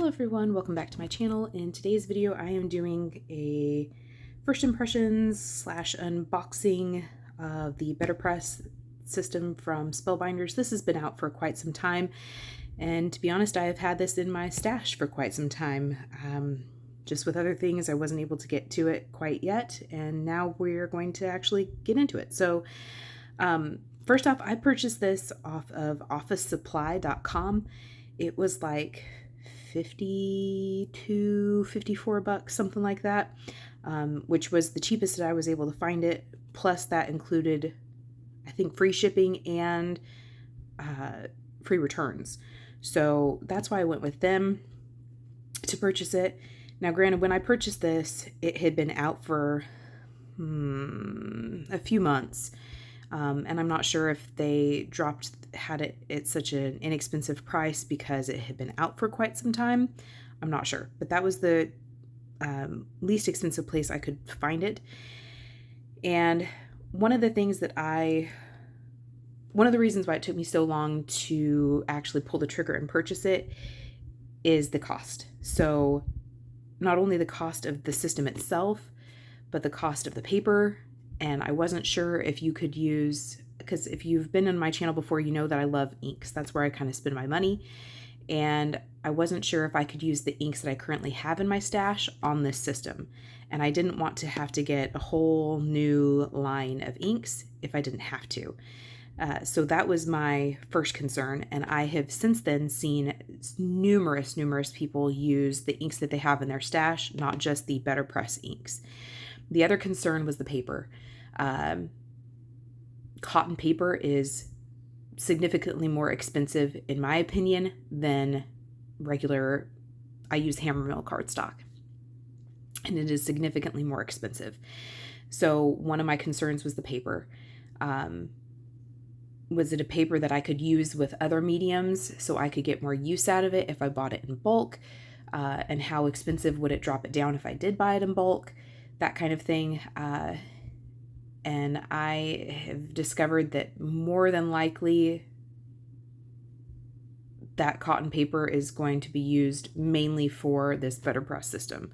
Hello everyone, welcome back to my channel. In today's video I am doing a first impressions / unboxing of the BetterPress system from Spellbinders. This has been out for quite some time, and to be honest, I have had this in my stash for quite some time. Just with other things I wasn't able to get to it quite yet, and now we're going to actually get into it. So first off, I purchased this off of officesupply.com. It was like $54, something like that, which was the cheapest that I was able to find it. Plus that included, I think, free shipping and free returns. So that's why I went with them to purchase it. Now, granted, when I purchased this, it had been out for a few months. And I'm not sure if they had it at such an inexpensive price because it had been out for quite some time. I'm not sure, but that was the least expensive place I could find it. And one of the reasons why it took me so long to actually pull the trigger and purchase it is the cost. So not only the cost of the system itself, but the cost of the paper. And I wasn't sure if you could use, because if you've been on my channel before, you know that I love inks. That's where I kind of spend my money. And I wasn't sure if I could use the inks that I currently have in my stash on this system. And I didn't want to have to get a whole new line of inks if I didn't have to. So that was my first concern. And I have since then seen numerous people use the inks that they have in their stash, not just the BetterPress inks. The other concern was the paper. Cotton paper is significantly more expensive, in my opinion, than regular, I use hammermill cardstock, and it is significantly more expensive. So one of my concerns was the paper. Was it a paper that I could use with other mediums so I could get more use out of it if I bought it in bulk? And how expensive would it drop it down if I did buy it in bulk? That kind of thing. And I have discovered that more than likely that cotton paper is going to be used mainly for this BetterPress system.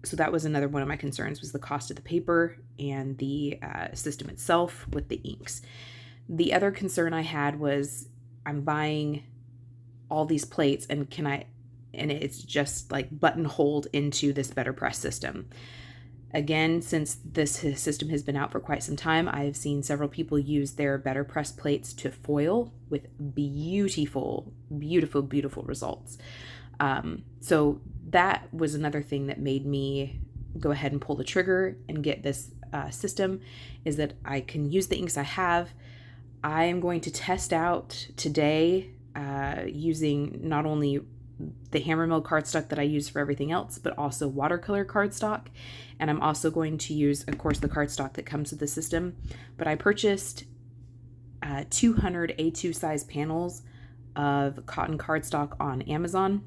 So that was another one of my concerns, was the cost of the paper and the system itself with the inks. The other concern I had was I'm buying all these plates, and it's just like buttonholed into this BetterPress system. Again, since this system has been out for quite some time, I have seen several people use their BetterPress plates to foil with beautiful results. So that was another thing that made me go ahead and pull the trigger and get this system, is that I can use the inks I have. I am going to test out today using not only the hammermill cardstock that I use for everything else, but also watercolor cardstock. And I'm also going to use, of course, the cardstock that comes with the system. But I purchased 200 A2 size panels of cotton cardstock on Amazon,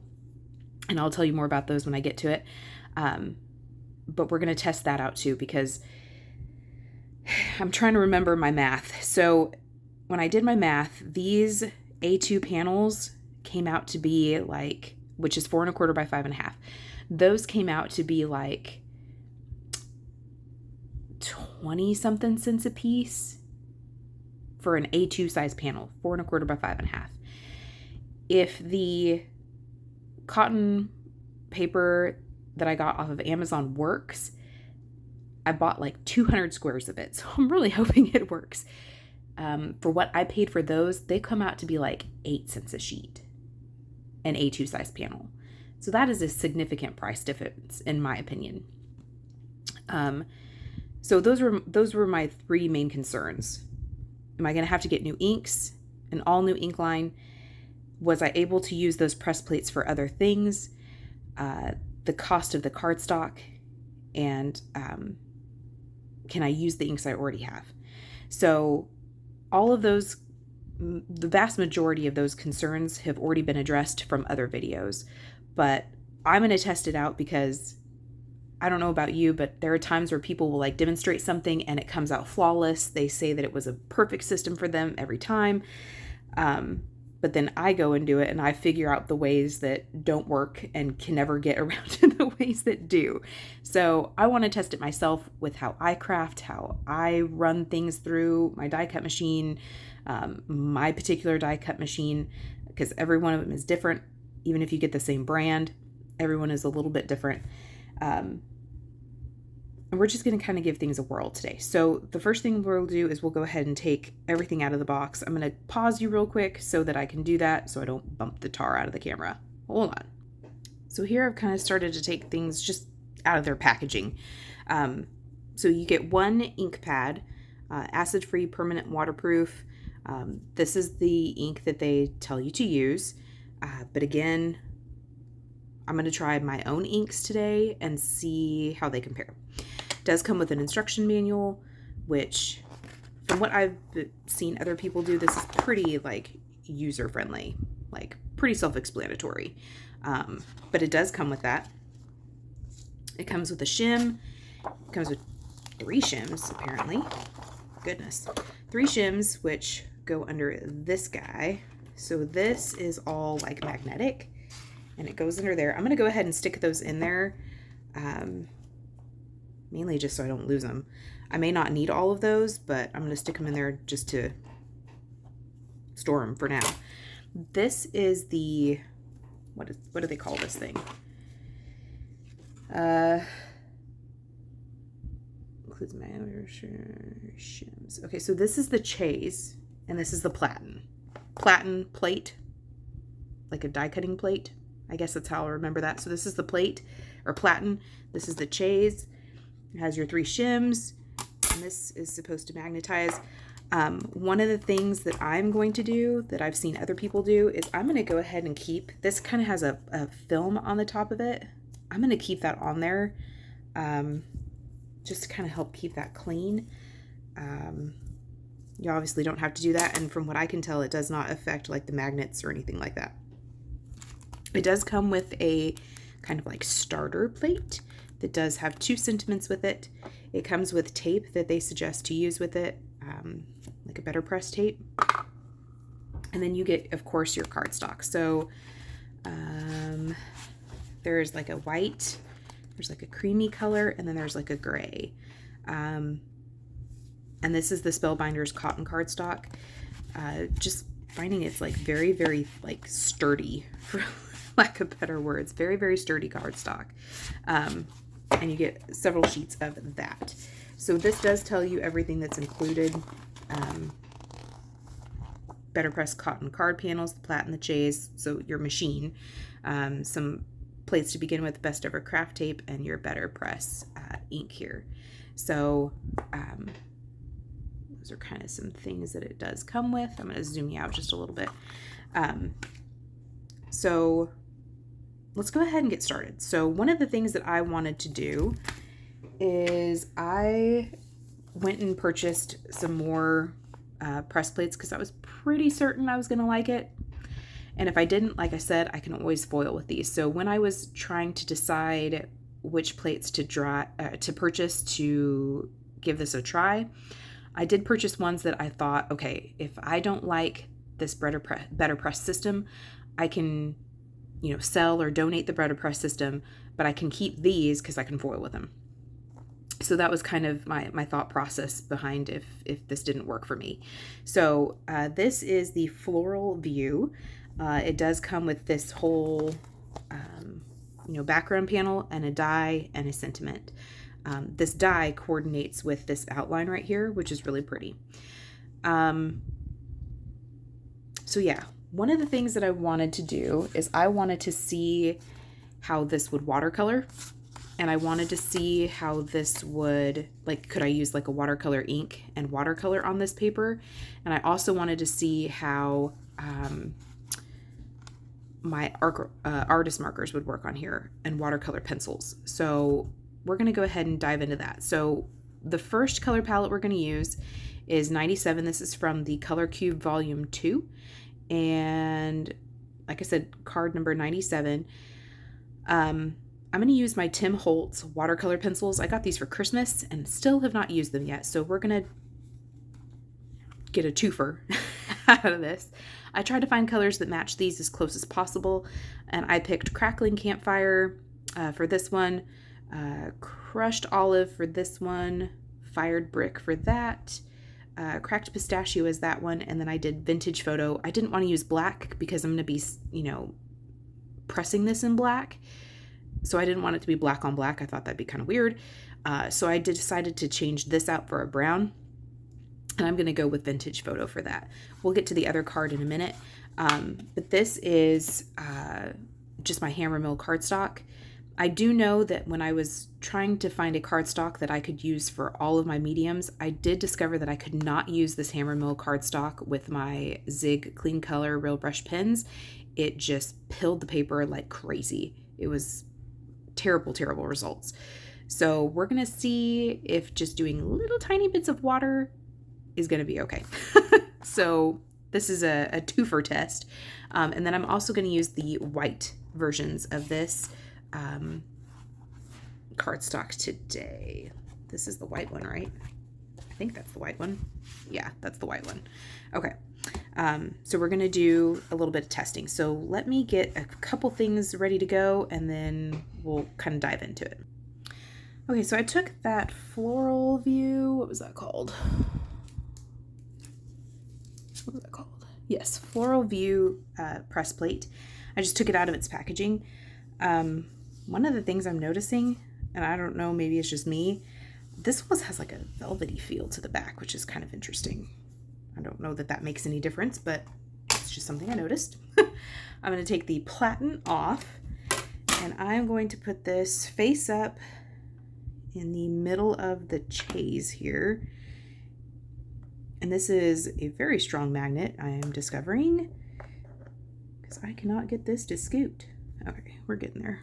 and I'll tell you more about those when I get to it. But we're going to test that out too, because I'm trying to remember my math. So when I did my math, these A2 panels came out to be like, which is 4 1/4 by 5 1/2. Those came out to be like 20 something cents a piece for an A2 size panel, 4 1/4 by 5 1/2. If the cotton paper that I got off of Amazon works, I bought like 200 squares of it. So I'm really hoping it works. For what I paid for those, they come out to be like 8 cents a sheet, an A2 size panel. So that is a significant price difference, in my opinion. So those were my three main concerns. Am I going to have to get new inks, an all new ink line? Was I able to use those press plates for other things? The cost of the cardstock, and can I use the inks I already have? So all of those, the vast majority of those concerns have already been addressed from other videos, but I'm going to test it out because I don't know about you, but there are times where people will like demonstrate something and it comes out flawless. They say that it was a perfect system for them every time. but then I go and do it and I figure out the ways that don't work and can never get around to the ways that do. So I want to test it myself with how I craft, how I run things through my die cut machine, my particular die cut machine, because every one of them is different. Even if you get the same brand, everyone is a little bit different. And we're just going to kind of give things a whirl today. So the first thing we'll do is we'll go ahead and take everything out of the box. I'm going to pause you real quick so that I can do that so I don't bump the tar out of the camera. Hold on. So here I've kind of started to take things just out of their packaging. So you get one ink pad, acid-free, permanent waterproof. This is the ink that they tell you to use. But again, I'm going to try my own inks today and see how they compare. It does come with an instruction manual, which from what I've seen other people do, this is pretty like user-friendly, like pretty self-explanatory. But it does come with that. It comes with a shim. It comes with 3 shims, apparently. Goodness. 3 shims, which go under this guy. So this is all like magnetic, and it goes under there. I'm going to go ahead and stick those in there, mainly just so I don't lose them. I may not need all of those, but I'm going to stick them in there just to store them for now. This is the, what do they call this thing? Includes my other shims. Okay, so this is the chase, and this is the platen plate, like a die cutting plate. I guess that's how I remember that. So this is the plate, or platen. This is the chase. It has your 3 shims, and this is supposed to magnetize. One of the things that I'm going to do that I've seen other people do is I'm going to go ahead and keep, this kind of has a film on the top of it. I'm going to keep that on there just to kind of help keep that clean. You obviously don't have to do that, and from what I can tell, it does not affect like the magnets or anything like that. It does come with a kind of like starter plate that does have 2 sentiments with it. It comes with tape that they suggest to use with it, like a BetterPress tape. And then you get, of course, your cardstock. So there's like a white, there's like a creamy color, and then there's like a gray. And this is the Spellbinders cotton cardstock. Just finding it's like very, very like sturdy, for lack of better words. Very, very sturdy cardstock. And you get several sheets of that. So this does tell you everything that's included. BetterPress cotton card panels, the plat and the chase, so your machine. Some plates to begin with, best ever craft tape, and your BetterPress ink here. So those are kind of some things that it does come with. I'm going to zoom you out just a little bit. So let's go ahead and get started. So one of the things that I wanted to do is I went and purchased some more press plates because I was pretty certain I was going to like it. And if I didn't, like I said, I can always foil with these. So when I was trying to decide which plates to purchase to give this a try, I did purchase ones that I thought, okay, if I don't like this BetterPress system, I can, sell or donate the BetterPress system, but I can keep these because I can foil with them. So that was kind of my thought process behind if this didn't work for me. So this is the Floral View. It does come with this whole, background panel and a die and a sentiment. This die coordinates with this outline right here, which is really pretty. So yeah, one of the things that I wanted to do is I wanted to see how this would watercolor, and I wanted to see how this would, could I use like a watercolor ink and watercolor on this paper? And I also wanted to see how my artist markers would work on here and watercolor pencils. So we're going to go ahead and dive into that. So the first color palette we're going to use is 97. This is from the Color Cube Volume 2. And like I said, card number 97. I'm going to use my Tim Holtz watercolor pencils. I got these for Christmas and still have not used them yet. So we're going to get a twofer out of this. I tried to find colors that match these as close as possible, and I picked Crackling Campfire for this one, Crushed Olive for this one, Fired Brick for that, Cracked Pistachio is that one, and then I did Vintage Photo. I didn't want to use black because I'm going to be, pressing this in black, so I didn't want it to be black on black. I thought that'd be kind of weird, so I decided to change this out for a brown, and I'm going to go with Vintage Photo for that. We'll get to the other card in a minute, but this is just my Hammermill cardstock. I do know that when I was trying to find a cardstock that I could use for all of my mediums, I did discover that I could not use this Hammermill cardstock with my Zig Clean Color Real Brush pens. It just pilled the paper like crazy. It was terrible, terrible results. So we're going to see if just doing little tiny bits of water is going to be okay. So this is a twofer test. And then I'm also going to use the white versions of this cardstock today. This is the white one, right? I think that's the white one. Yeah, that's the white one. Okay. So we're going to do a little bit of testing. So let me get a couple things ready to go, and then we'll kind of dive into it. Okay, so I took that Floral View, what was that called? What was that called? Yes, Floral View press plate. I just took it out of its packaging. One of the things I'm noticing, and I don't know, maybe it's just me, this one has like a velvety feel to the back, which is kind of interesting. I don't know that that makes any difference, but it's just something I noticed. I'm going to take the platen off, and I'm going to put this face up in the middle of the chase here. And this is a very strong magnet, I am discovering, because I cannot get this to scoot. Okay, we're getting there.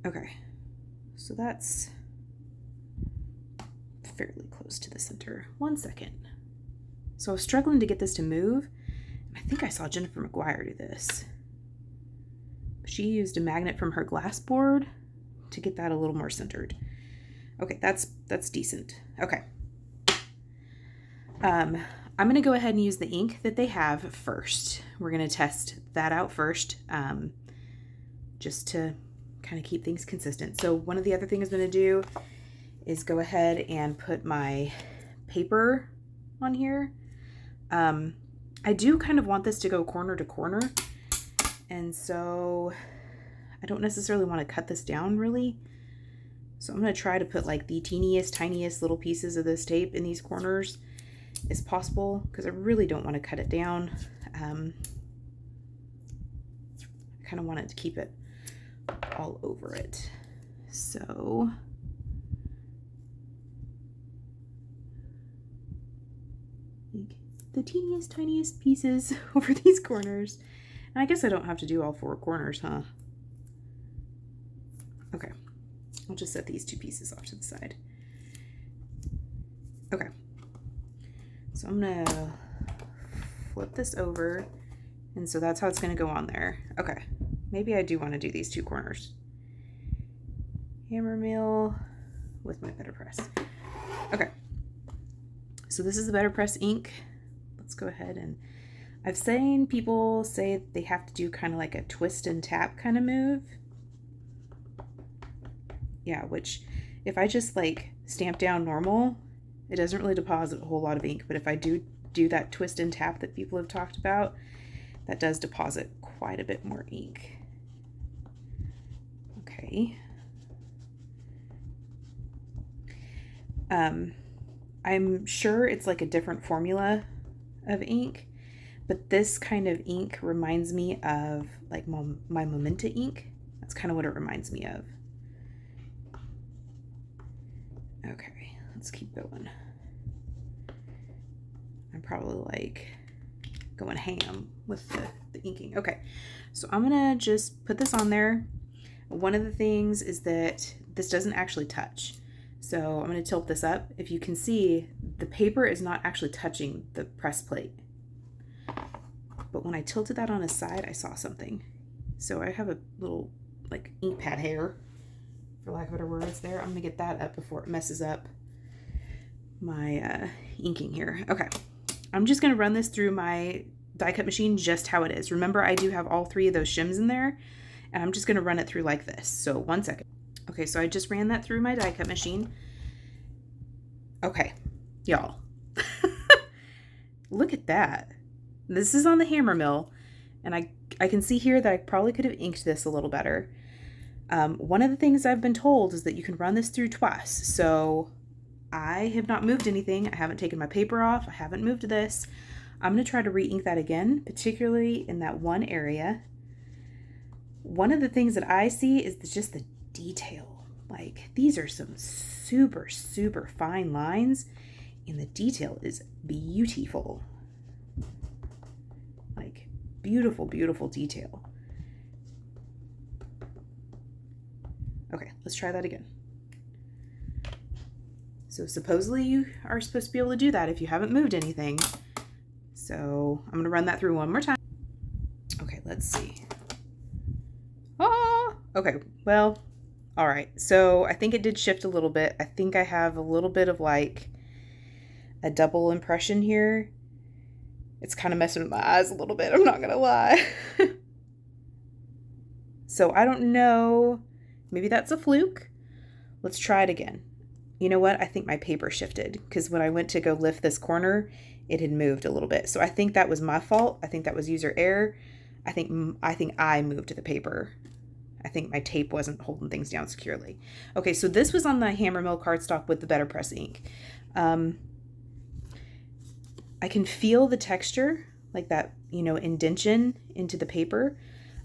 Okay, so that's fairly close to the center. 1 second. So I was struggling to get this to move. I think I saw Jennifer McGuire do this. She used a magnet from her glass board to get that a little more centered. Okay, that's decent. Okay. I'm going to go ahead and use the ink that they have first. We're going to test that out first, just to kind of keep things consistent. So one of the other things I'm going to do is go ahead and put my paper on here. I do kind of want this to go corner to corner, and so I don't necessarily want to cut this down really. So I'm going to try to put like the teeniest, tiniest little pieces of this tape in these corners as possible, because I really don't want to cut it down. I kind of wanted to keep it all over it. So the teeniest, tiniest pieces over these corners. And I guess I don't have to do all 4 corners, huh? Okay, I'll just set these 2 pieces off to the side. Okay, so I'm gonna flip this over, and so that's how it's gonna go on there. Okay, maybe I do want to do these 2 corners. Hammermill with my BetterPress. Okay, so this is the BetterPress ink. Let's go ahead, and I've seen people say they have to do kind of like a twist and tap kind of move. Yeah, which if I just like stamp down normal, it doesn't really deposit a whole lot of ink, but if I do that twist and tap that people have talked about, that does deposit quite a bit more ink. Okay. I'm sure it's like a different formula of ink, but this kind of ink reminds me of like my Momenta ink. That's kind of what it reminds me of. Okay, let's keep going. I'm probably like going ham with the inking. Okay, so I'm gonna just put this on there. One of the things is that this doesn't actually touch. So I'm gonna tilt this up. If you can see, the paper is not actually touching the press plate. But when I tilted that on its side, I saw something. So I have a little like ink pad hair, for lack of better words there. I'm gonna get that up before it messes up my inking here. Okay, I'm just going to run this through my die cut machine just how it is. Remember, I do have all 3 of those shims in there, and I'm just going to run it through like this. So 1 second. Okay, so I just ran that through my die cut machine. Okay, y'all. Look at that. This is on the hammer mill, and I can see here that I probably could have inked this a little better. One of the things I've been told is that you can run this through twice. So I have not moved anything. I haven't taken my paper off. I haven't moved this. I'm going to try to re-ink that again, particularly in that one area. One of the things that I see is just the detail. Like, these are some super, super fine lines, and the detail is beautiful. Like, beautiful, beautiful detail. Okay, let's try that again. So supposedly you are supposed to be able to do that if you haven't moved anything. So I'm going to run that through one more time. Okay, let's see. Oh, okay, well, all right. So I think it did shift a little bit. I think I have a little bit of like a double impression here. It's kind of messing with my eyes a little bit, I'm not going to lie. So I don't know. Maybe that's a fluke. Let's try it again. You know what? I think my paper shifted because when I went to go lift this corner, it had moved a little bit. So I think that was my fault. I think that was user error. I think I moved the paper. I think my tape wasn't holding things down securely. Okay, so this was on the Hammermill cardstock with the BetterPress ink. I can feel the texture, like that, you know, indention into the paper.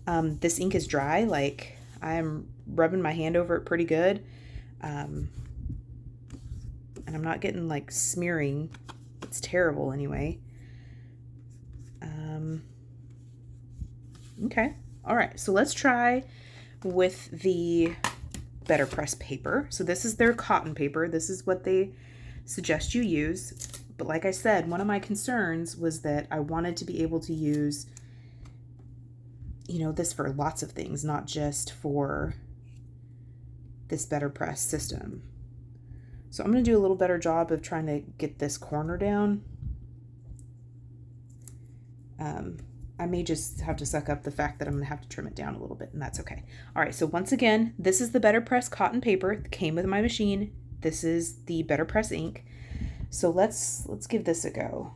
This ink is dry. Like, I'm rubbing my hand over it pretty good. And I'm not getting like smearing. It's terrible anyway. Okay. All right. So let's try with the BetterPress paper. So this is their cotton paper. This is what they suggest you use. But like I said, one of my concerns was that I wanted to be able to use, you know, this for lots of things, not just for this BetterPress system. So I'm going to do a little better job of trying to get this corner down. I may just have to suck up the fact that I'm going to have to trim it down a little bit, and that's okay. All right, so once again, this is the BetterPress cotton paper that came with my machine. This is the BetterPress ink. So let's give this a go.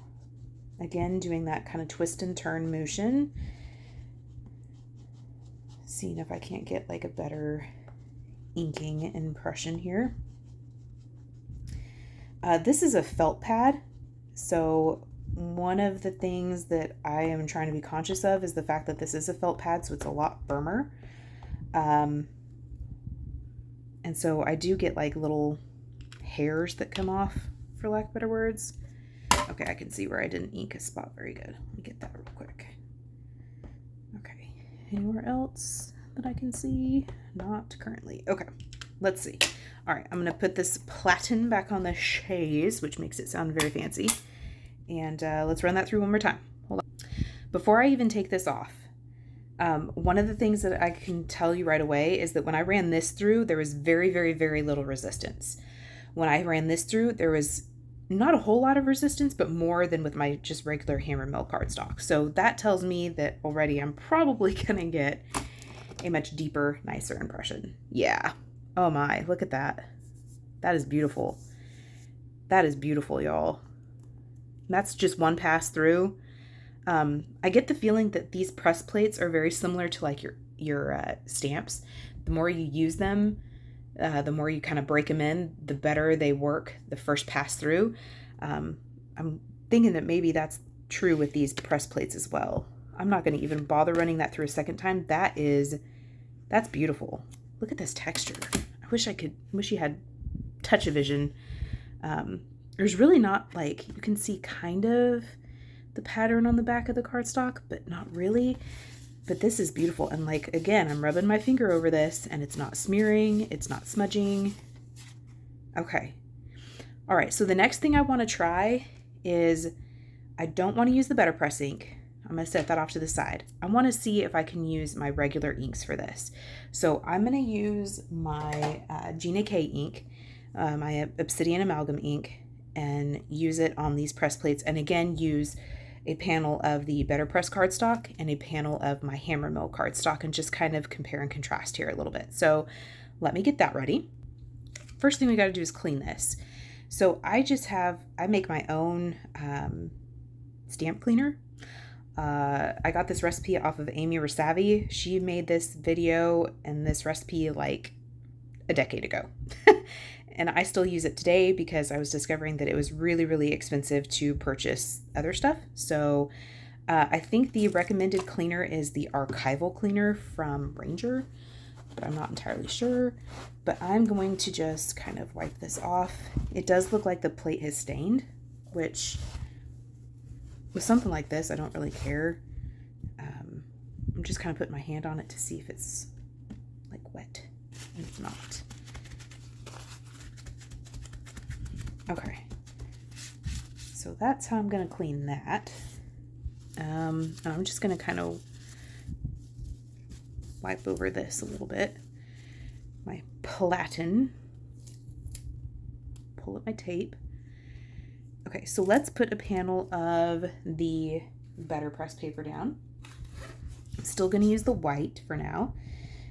Again, doing that kind of twist and turn motion. Seeing if I can't get like a better inking impression here. This is a felt pad, so one of the things that I am trying to be conscious of is the fact that this is a felt pad, so it's a lot firmer. And so I do get like little hairs that come off, for lack of better words. Okay, I can see where I didn't ink a spot very good. Let me get that real quick. Okay, anywhere else that I can see? Not currently. Okay, let's see. All right, I'm going to put this platen back on the chaise, which makes it sound very fancy. And let's run that through one more time. Hold on. Before I even take this off, one of the things that I can tell you right away is that when I ran this through, there was very, very, very little resistance. When I ran this through, there was not a whole lot of resistance, but more than with my just regular Hammermill cardstock. So that tells me that already I'm probably going to get a much deeper, nicer impression. Yeah. Oh my, look at that. That is beautiful. That is beautiful, y'all. That's just one pass through. I get the feeling that these press plates are very similar to like your stamps. The more you use them, the more you kind of break them in, the better they work the first pass through. I'm thinking that maybe that's true with these press plates as well. I'm not going to even bother running that through a second time. That's beautiful. Look at this texture. I wish you had touch-o-vision. There's really not, like, you can see kind of the pattern on the back of the cardstock, but not really. But this is beautiful. And like, again, I'm rubbing my finger over this and it's not smearing, it's not smudging. Okay. All right. So the next thing I want to try is, I don't want to use the BetterPress ink. I'm going to set that off to the side. I want to see if I can use my regular inks for this. So I'm going to use my Gina K ink, my Obsidian Amalgam ink. and use it on these press plates. And again, use a panel of the BetterPress cardstock and a panel of my Hammermill cardstock, and just kind of compare and contrast here a little bit. So let me get that ready. First thing we got to do is clean this. So I make my own stamp cleaner. I got this recipe off of Amy Rasavi. She made this video and this recipe like a decade ago. And I still use it today because I was discovering that it was really, really expensive to purchase other stuff. So I think the recommended cleaner is the archival cleaner from Ranger, but I'm not entirely sure. But I'm going to just kind of wipe this off. It does look like the plate has stained, which with something like this, I don't really care. I'm just kind of putting my hand on it to see if it's like wet, and it's not. Okay, so that's how I'm going to clean that. And I'm just going to kind of wipe over this a little bit. My platen. Pull up my tape. Okay, so let's put a panel of the BetterPress paper down. I'm still going to use the white for now.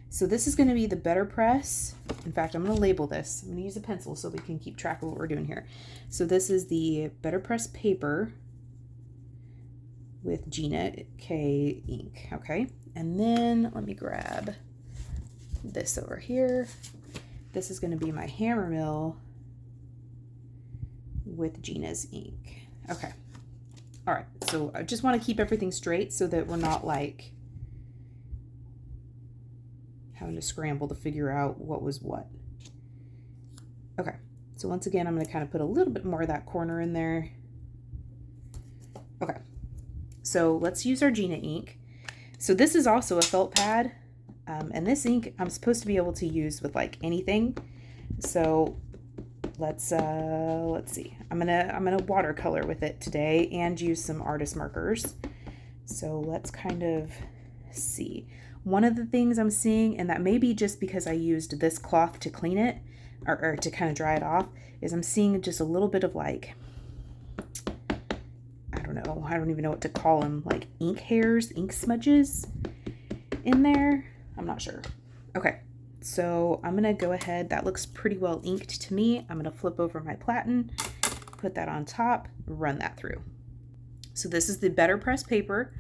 So this is going to be the BetterPress. In fact, I'm going to label this. I'm going to use a pencil so we can keep track of what we're doing here. So this is the BetterPress paper with Gina K ink. Okay, and then let me grab this over here. This is going to be my Hammermill with Gina's ink. Okay. All right. So I just want to keep everything straight so that we're not like having to scramble to figure out what was what. Okay. So once again, I'm going to kind of put a little bit more of that corner in there. Okay. So let's use our Gina ink. So this is also a felt pad. And this ink I'm supposed to be able to use with like anything. So let's see. I'm gonna watercolor with it today and use some artist markers. So let's kind of see. One of the things I'm seeing, and that may be just because I used this cloth to clean it or to kind of dry it off, is I'm seeing just a little bit of like, I don't even know what to call them, like ink hairs, ink smudges in there. I'm not sure. Okay. So I'm going to go ahead. That looks pretty well inked to me. I'm going to flip over my platen, put that on top, run that through. So this is the BetterPress paper.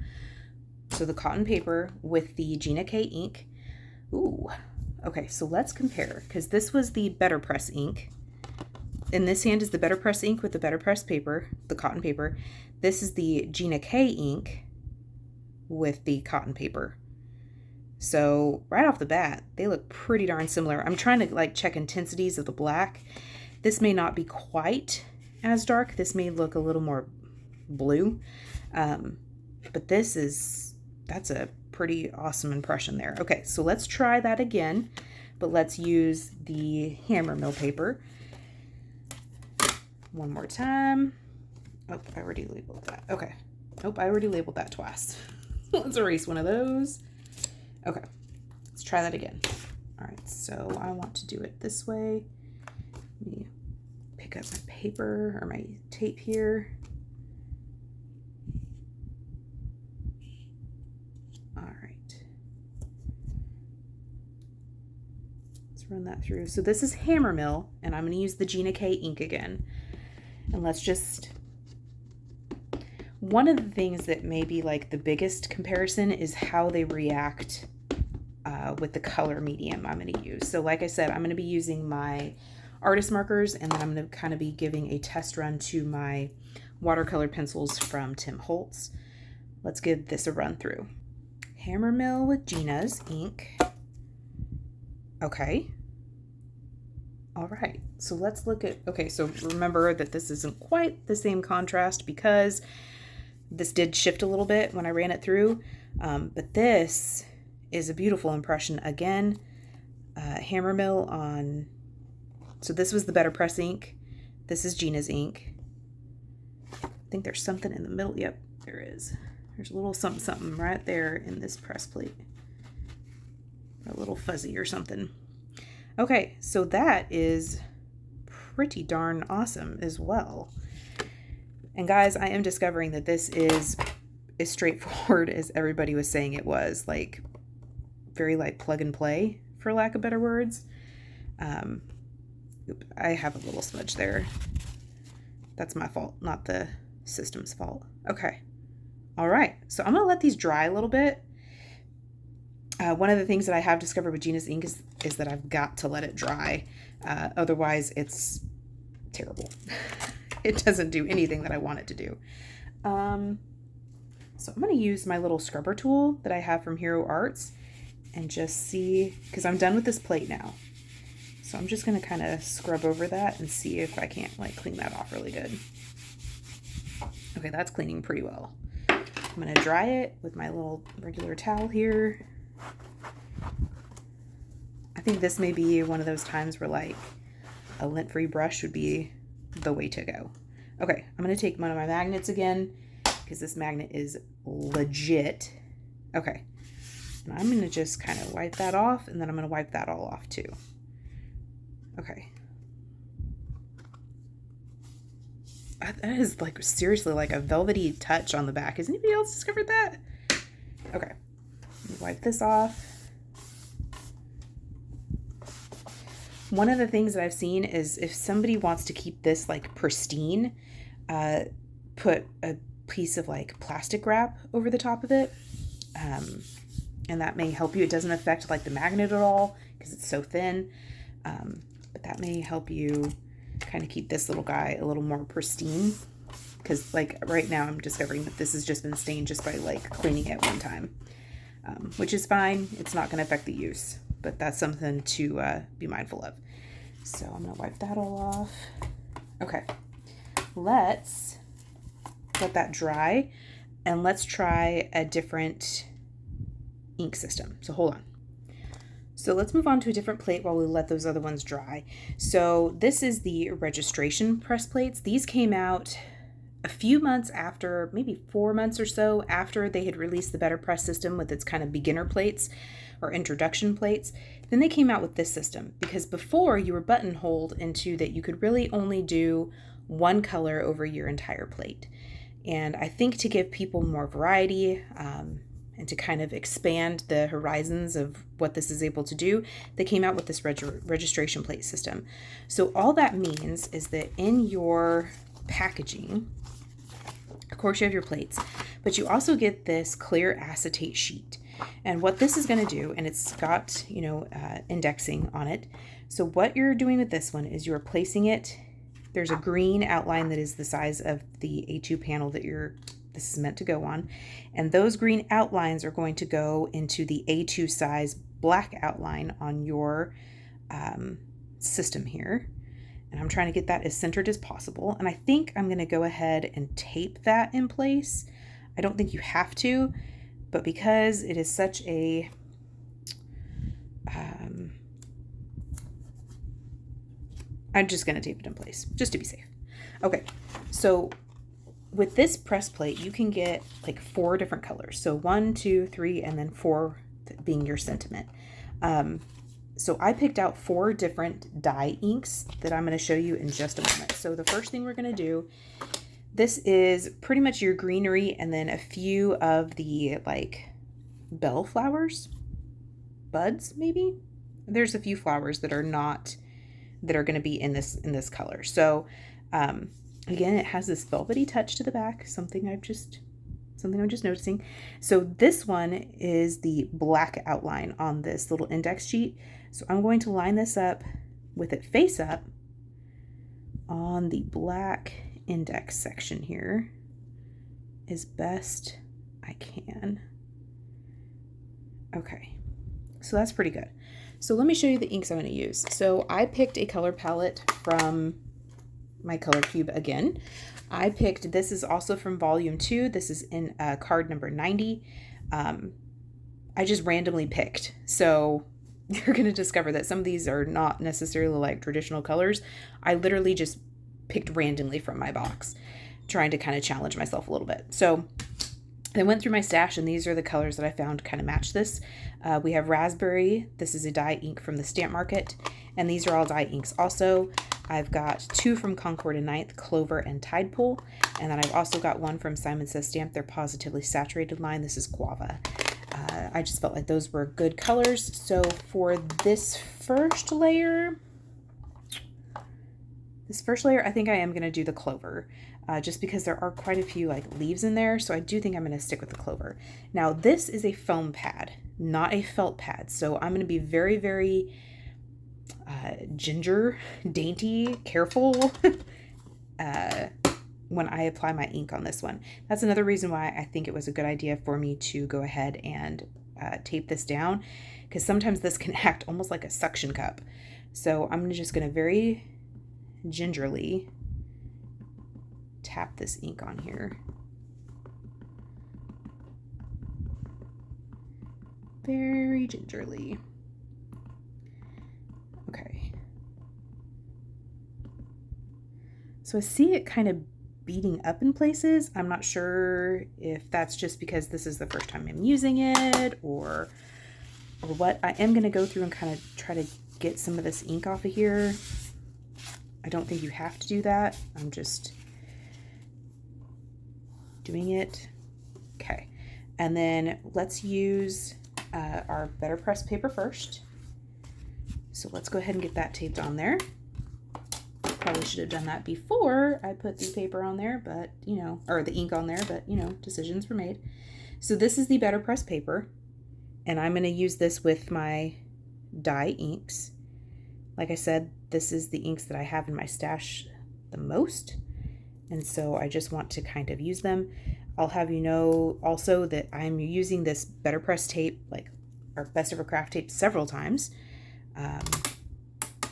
So the cotton paper with the Gina K ink. Ooh. Okay, so let's compare, because this was the BetterPress ink. In this hand is the BetterPress ink with the BetterPress paper, the cotton paper. This is the Gina K ink with the cotton paper. So right off the bat, they look pretty darn similar. I'm trying to like check intensities of the black. This may not be quite as dark. This may look a little more blue. But that's a pretty awesome impression there. Okay, so let's try that again, but let's use the Hammermill paper. One more time. Oh, I already labeled that. Okay. Nope, I already labeled that twice. Let's erase one of those. Okay, let's try that again. All right, so I want to do it this way. Let me pick up my paper or my tape here. All right. Let's run that through. So this is Hammermill, and I'm going to use the Gina K ink again. And let's just... One of the things that may be like the biggest comparison is how they react with the color medium I'm going to use. So like I said, I'm going to be using my artist markers, and then I'm going to kind of be giving a test run to my watercolor pencils from Tim Holtz. Let's give this a run through. Hammermill with Gina's ink. Okay. All right. So let's look at, okay, so remember that this isn't quite the same contrast because this did shift a little bit when I ran it through, but this is a beautiful impression. Again, Hammermill on, so this was the BetterPress ink. This is Gina's ink. I think there's something in the middle. Yep, there is. There's a little something right there in this press plate. A little fuzzy or something. Okay, so that is pretty darn awesome as well. And guys, I am discovering that this is as straightforward as everybody was saying it was, like very like plug and play, for lack of better words. I have a little smudge there. That's my fault, not the system's fault. Okay. All right. So I'm going to let these dry a little bit. One of the things that I have discovered with Gina's ink is that I've got to let it dry. Otherwise, it's terrible. It doesn't do anything that I want it to do. So I'm going to use my little scrubber tool that I have from Hero Arts and just see, because I'm done with this plate now. So I'm just going to kind of scrub over that and see if I can't like clean that off really good. Okay, that's cleaning pretty well. I'm going to dry it with my little regular towel here. I think this may be one of those times where like a lint-free brush would be the way to go. Okay, I'm going to take one of my magnets again because this magnet is legit. Okay, and I'm going to just kind of wipe that off, and then I'm going to wipe that all off too. Okay. That is like seriously like a velvety touch on the back. Has anybody else discovered that? Okay. Let me wipe this off. One of the things that I've seen is if somebody wants to keep this like pristine, put a piece of like plastic wrap over the top of it. And that may help you. It doesn't affect like the magnet at all because it's so thin. But that may help you kind of keep this little guy a little more pristine, because like right now I'm discovering that this has just been stained just by like cleaning it one time, which is fine. It's not going to affect the use, but that's something to be mindful of. So I'm going to wipe that all off. Okay, let's let that dry and let's try a different ink system. So hold on. So let's move on to a different plate while we let those other ones dry. So this is the registration press plates. These came out a few months after, maybe 4 months or so after they had released the BetterPress system with its kind of beginner plates or introduction plates. Then they came out with this system because before you were buttonholed into that you could really only do one color over your entire plate. And I think to give people more variety, and to kind of expand the horizons of what this is able to do, they came out with this registration plate system. So all that means is that in your packaging, of course you have your plates, but you also get this clear acetate sheet. And what this is going to do, and it's got, indexing on it. So what you're doing with this one is you're placing it, there's a green outline that is the size of the A2 panel that this is meant to go on. And those green outlines are going to go into the A2 size black outline on your system here. And I'm trying to get that as centered as possible. And I think I'm going to go ahead and tape that in place. I don't think you have to, but because it is such a I'm just going to tape it in place just to be safe. Okay, so with this press plate, you can get like 4 different colors. So 1, 2, 3, and then 4 being your sentiment. So I picked out 4 different dye inks that I'm going to show you in just a moment. So the first thing we're going to do, this is pretty much your greenery and then a few of the like bellflowers, buds maybe. There's a few flowers that are going to be in this color. So again, it has this velvety touch to the back, something I'm just noticing. So this one is the black outline on this little index sheet. So I'm going to line this up with it face up on the black index section here as best I can. Okay, so that's pretty good. So let me show you the inks I'm going to use. So I picked a color palette from my color cube again. I picked, this is also from volume 2. This is in card number 90. I just randomly picked. So you're going to discover that some of these are not necessarily like traditional colors. I literally just picked randomly from my box, trying to kind of challenge myself a little bit. So I went through my stash and these are the colors that I found kind of match this. We have raspberry. This is a dye ink from the Stamp Market. And these are all dye inks also. I've got 2 from Concord and Ninth, Clover and Tide Pool. And then I've also got 1 from Simon Says Stamp, their Positively Saturated line. This is Guava. I just felt like those were good colors. So for this first layer, I think I am going to do the Clover. Just because there are quite a few like leaves in there. So I do think I'm going to stick with the Clover. Now this is a foam pad, not a felt pad. So I'm going to be very, very dainty, careful when I apply my ink on this one. That's another reason why I think it was a good idea for me to go ahead and tape this down, because sometimes this can act almost like a suction cup. So I'm just going to very gingerly tap this ink on here. Very gingerly. Okay. So I see it kind of beading up in places. I'm not sure if that's just because this is the first time I'm using it or what. I am going to go through and kind of try to get some of this ink off of here. I don't think you have to do that. I'm just doing it. Okay. And then let's use our BetterPress paper first. So let's go ahead and get that taped on there. Probably should have done that before I put the paper on there, but you know, or the ink on there, but you know, decisions were made. So this is the BetterPress paper, and I'm going to use this with my dye inks. Like I said, this is the inks that I have in my stash the most, and so I just want to kind of use them. I'll have you know also that I'm using this BetterPress tape, like our Best Ever Craft tape, several times.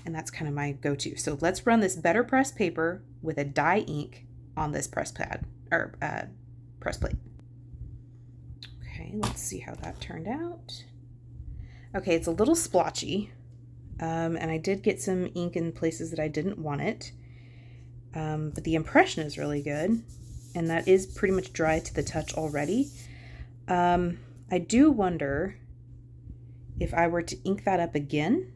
And that's kind of my go-to. So let's run this BetterPress paper with a dye ink on this press pad, or press plate. Okay, let's see how that turned out. Okay, it's a little splotchy, and I did get some ink in places that I didn't want it, but the impression is really good, and that is pretty much dry to the touch already. I do wonder if I were to ink that up again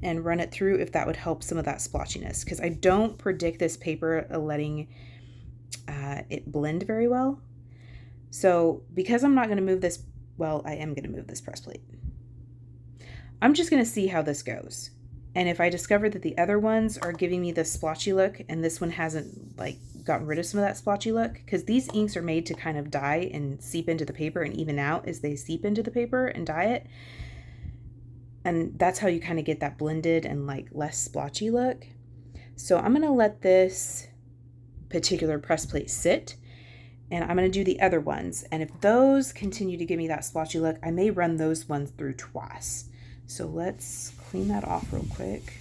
and run it through, if that would help some of that splotchiness, because I don't predict this paper letting it blend very well. So because I'm not going to move this, well, I am going to move this press plate. I'm just going to see how this goes. And if I discover that the other ones are giving me this splotchy look and this one hasn't like gotten rid of some of that splotchy look, because these inks are made to kind of dye and seep into the paper and even out as they seep into the paper and dye it. And that's how you kind of get that blended and like less splotchy look. So I'm going to let this particular press plate sit, and I'm going to do the other ones. And if those continue to give me that splotchy look, I may run those ones through twice. So let's clean that off real quick.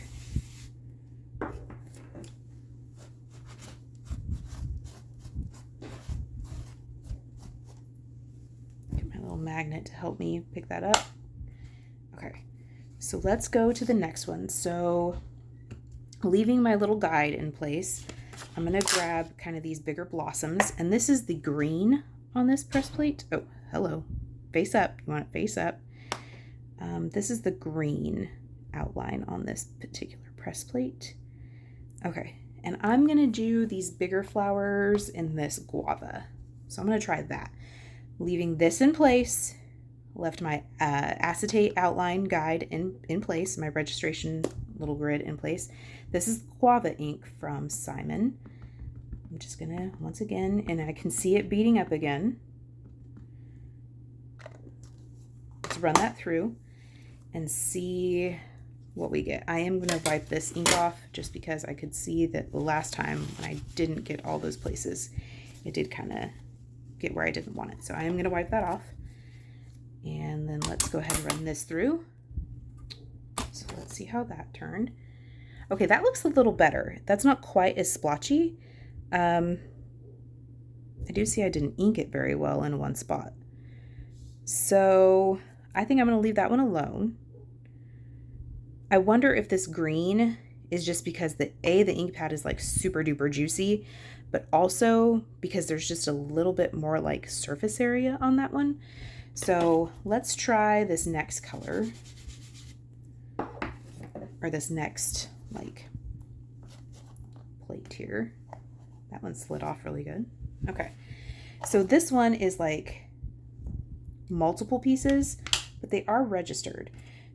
Get my little magnet to help me pick that up. Okay. So let's go to the next one. So leaving my little guide in place, I'm going to grab kind of these bigger blossoms. And this is the green on this press plate. Oh, hello. Face up. You want it face up. This is the green outline on this particular press plate. Okay. And I'm going to do these bigger flowers in this guava. So I'm going to try that. Leaving this in place. Left my acetate outline guide in place, my registration little grid in place. This is guava ink from Simon. I'm just gonna, once again, and I can see it beading up again. Let's run that through and see what we get. I am gonna wipe this ink off just because I could see that the last time when I didn't get all those places, it did kind of get where I didn't want it. So I am gonna wipe that off. And then let's go ahead and run this through. So let's see how that turned. Okay, that looks a little better. That's not quite as splotchy. I do see I didn't ink it very well in one spot. So I think I'm going to leave that one alone. I wonder if this green is just because the ink pad is like super duper juicy, but also because there's just a little bit more like surface area on that one. So let's try this next color, or this next like plate here. That one slid off really good. Okay, so this one is like multiple pieces, but they are registered.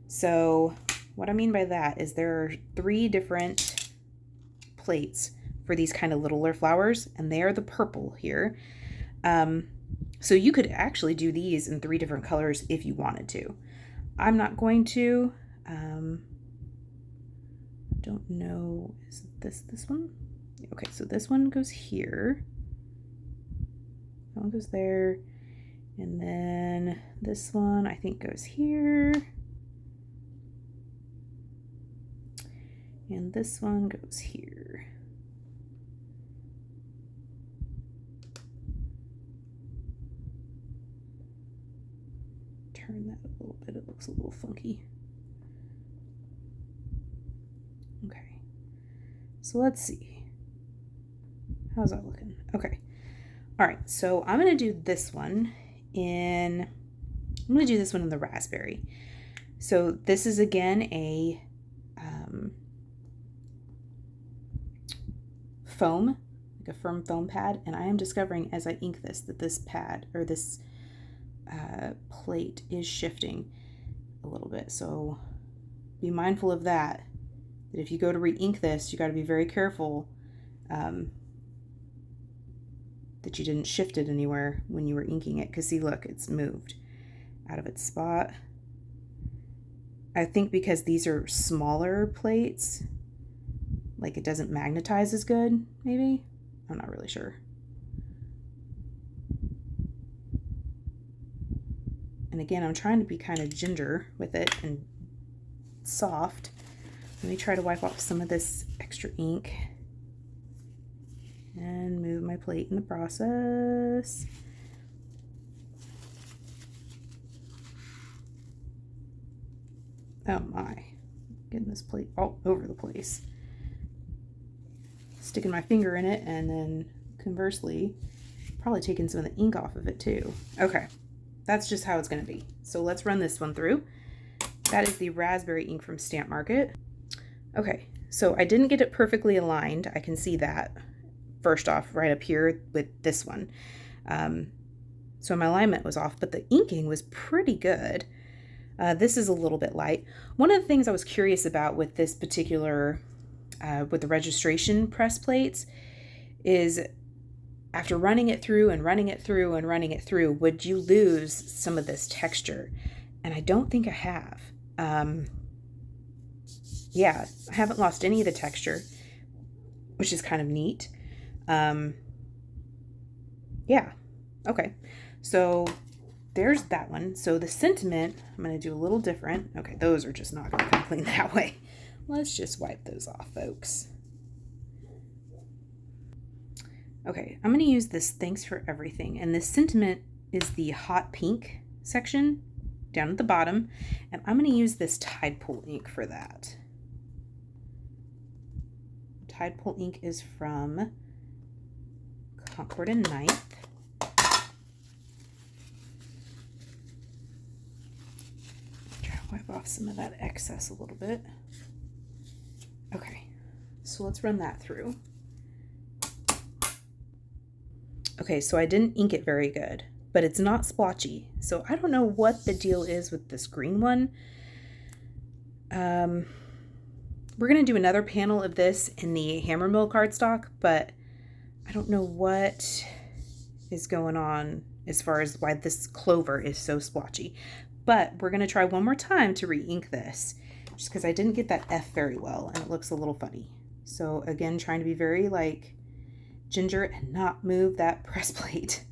So what I mean by that is there are 3 different plates for these kind of littler flowers, and they are the purple here. So you could actually do these in 3 different colors if you wanted to. I'm not going to. Don't know. Is this one? Okay, so this one goes here. That one goes there. And then this one I think goes here. And this one goes here. Turn that a little bit, it looks a little funky. Okay, so let's see. How's that looking? Okay. All right, so I'm gonna do this one in the raspberry. So this is again a foam, like a firm foam pad, and I am discovering as I ink this that this pad or this plate is shifting a little bit. So be mindful of that. That if you go to re-ink this, you got to be very careful that you didn't shift it anywhere when you were inking it. Because see, look, it's moved out of its spot. I think because these are smaller plates, like it doesn't magnetize as good, maybe? I'm not really sure. And again, I'm trying to be kind of ginger with it and soft. Let me try to wipe off some of this extra ink and move my plate in the process. Oh my, getting this plate all over the place. Sticking my finger in it and then conversely, probably taking some of the ink off of it too. Okay, that's just how it's gonna be. So let's run this one through. That is the raspberry ink from Stamp Market. Okay, so I didn't get it perfectly aligned. I can see that first off right up here with this one. So my alignment was off, but the inking was pretty good. This is a little bit light. One of the things I was curious about with this particular, with the registration press plates is after running it through and running it through and running it through, would you lose some of this texture? And I don't think I have. Yeah, I haven't lost any of the texture, which is kind of neat. Yeah, okay. So there's that one. So the sentiment, I'm going to do a little different. Okay, those are just not going to come clean that way. Let's just wipe those off, folks. Okay, I'm going to use this Thanks for Everything. And this sentiment is the hot pink section down at the bottom. And I'm going to use this Tide Pool ink for that. Tide Pool ink is from Concord and Ninth. Try to wipe off some of that excess a little bit. Okay, so let's run that through. Okay, so I didn't ink it very good, but it's not splotchy. So I don't know what the deal is with this green one. We're going to do another panel of this in the Hammermill cardstock, but I don't know what is going on as far as why this clover is so splotchy. But we're going to try one more time to re-ink this, just because I didn't get that F very well and it looks a little funny. So again, trying to be very like ginger and not move that press plate.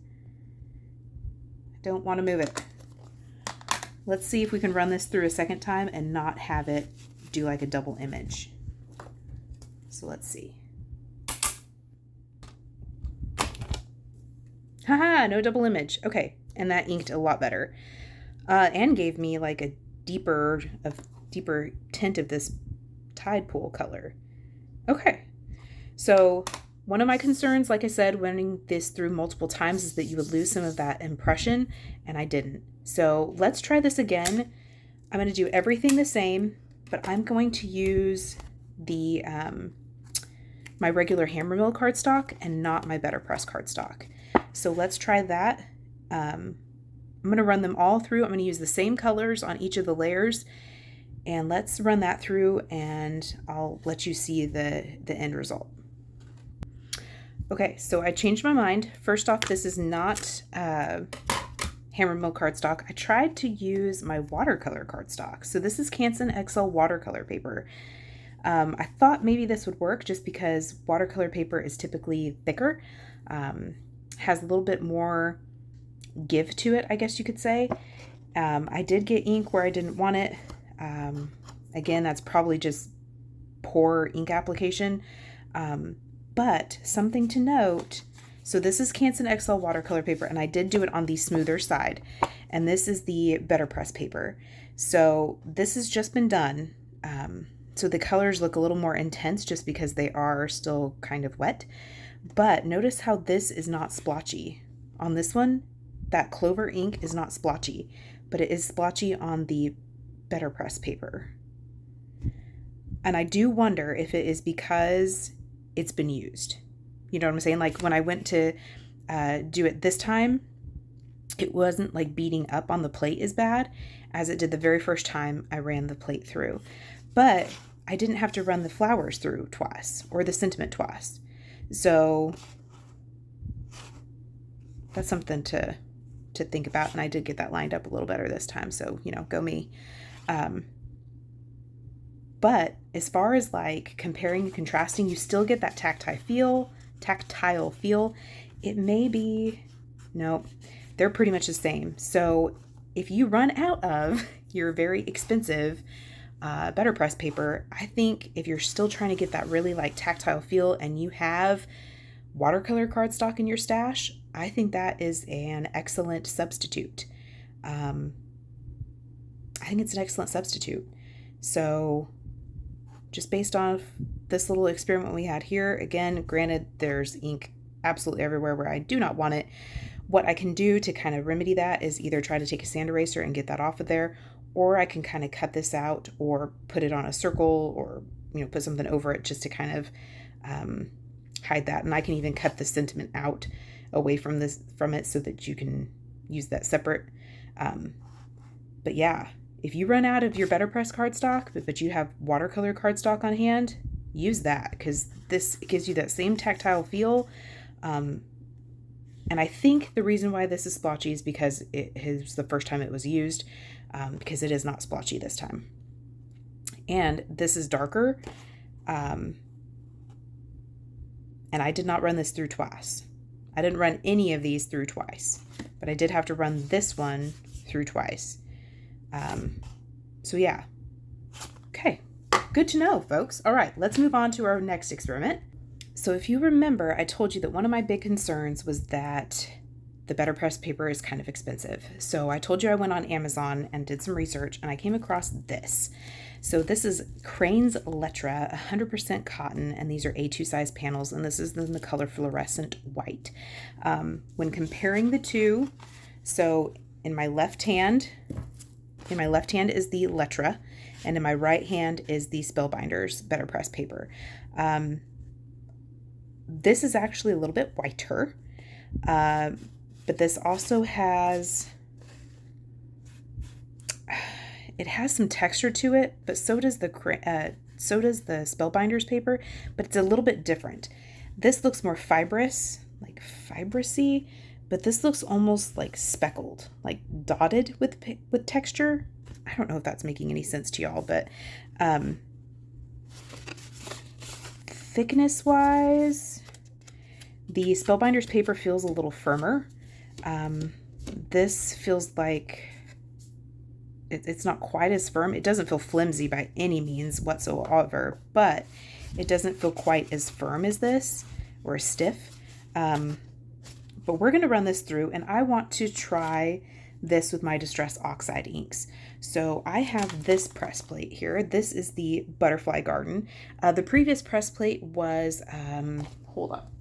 I don't want to move it. Let's see if we can run this through a second time and not have it do like a double image. So let's see. Haha, no double image. Okay, and that inked a lot better. And gave me like a deeper tint of this Tide Pool color. Okay, so one of my concerns, like I said, running this through multiple times is that you would lose some of that impression, and I didn't. So let's try this again. I'm going to do everything the same, but I'm going to use the my regular hammer mill cardstock and not my BetterPress cardstock. So let's try that. I'm going to run them all through. I'm going to use the same colors on each of the layers, and let's run that through and I'll let you see the end result. Okay, so I changed my mind. First off, this is not hammer mill cardstock. I tried to use my watercolor cardstock. So this is Canson XL watercolor paper. I thought maybe this would work just because watercolor paper is typically thicker, has a little bit more give to it, I guess you could say. I did get ink where I didn't want it. Again, that's probably just poor ink application. But something to note, so this is Canson XL watercolor paper, and I did do it on the smoother side. And this is the BetterPress paper. So this has just been done. So the colors look a little more intense just because they are still kind of wet. But notice how this is not splotchy. On this one, that clover ink is not splotchy, but it is splotchy on the BetterPress paper. And I do wonder if it is because it's been used. You know what I'm saying? Like when I went to do it this time, it wasn't like beating up on the plate as bad as it did the very first time I ran the plate through. But I didn't have to run the flowers through twice or the sentiment twice. So that's something to think about. And I did get that lined up a little better this time. So, you know, go me. But as far as like comparing and contrasting, you still get that tactile feel. It may be, no, they're pretty much the same. So if you run out of your very expensive BetterPress paper, I think if you're still trying to get that really like tactile feel and you have watercolor cardstock in your stash, I think that is an excellent substitute. I think it's an excellent substitute. So just based off this little experiment we had here, again, granted, there's ink absolutely everywhere where I do not want it. What I can do to kind of remedy that is either try to take a sand eraser and get that off of there, or I can kind of cut this out or put it on a circle or, you know, put something over it just to kind of hide that. And I can even cut the sentiment out away from it so that you can use that separate. But yeah, if you run out of your BetterPress cardstock, but you have watercolor cardstock on hand, use that because this gives you that same tactile feel. And I think the reason why this is splotchy is because it is the first time it was used, because it is not splotchy this time. And this is darker. And I did not run this through twice. I didn't run any of these through twice, but I did have to run this one through twice. So yeah. Okay. Good to know, folks. All right, let's move on to our next experiment. So if you remember, I told you that one of my big concerns was that the BetterPress paper is kind of expensive. So I told you I went on Amazon and did some research and I came across this. So this is Crane's Lettra, 100% cotton, and these are A2 size panels, and this is in the color fluorescent white. When comparing the two, so in my left hand is the Lettra, and in my right hand is the Spellbinders BetterPress paper. This is actually a little bit whiter, but this also has, it has some texture to it, but so does the Spellbinders paper, but it's a little bit different. This looks more fibrous, like fibrous-y, but this looks almost like speckled, like dotted with texture. I don't know if that's making any sense to y'all, but thickness-wise, the Spellbinders paper feels a little firmer. This feels like it's not quite as firm. It doesn't feel flimsy by any means whatsoever, but it doesn't feel quite as firm as this or as stiff. But we're going to run this through, and I want to try this with my Distress Oxide inks. So I have this press plate here. This is the Butterfly Garden. The previous press plate was, hold up.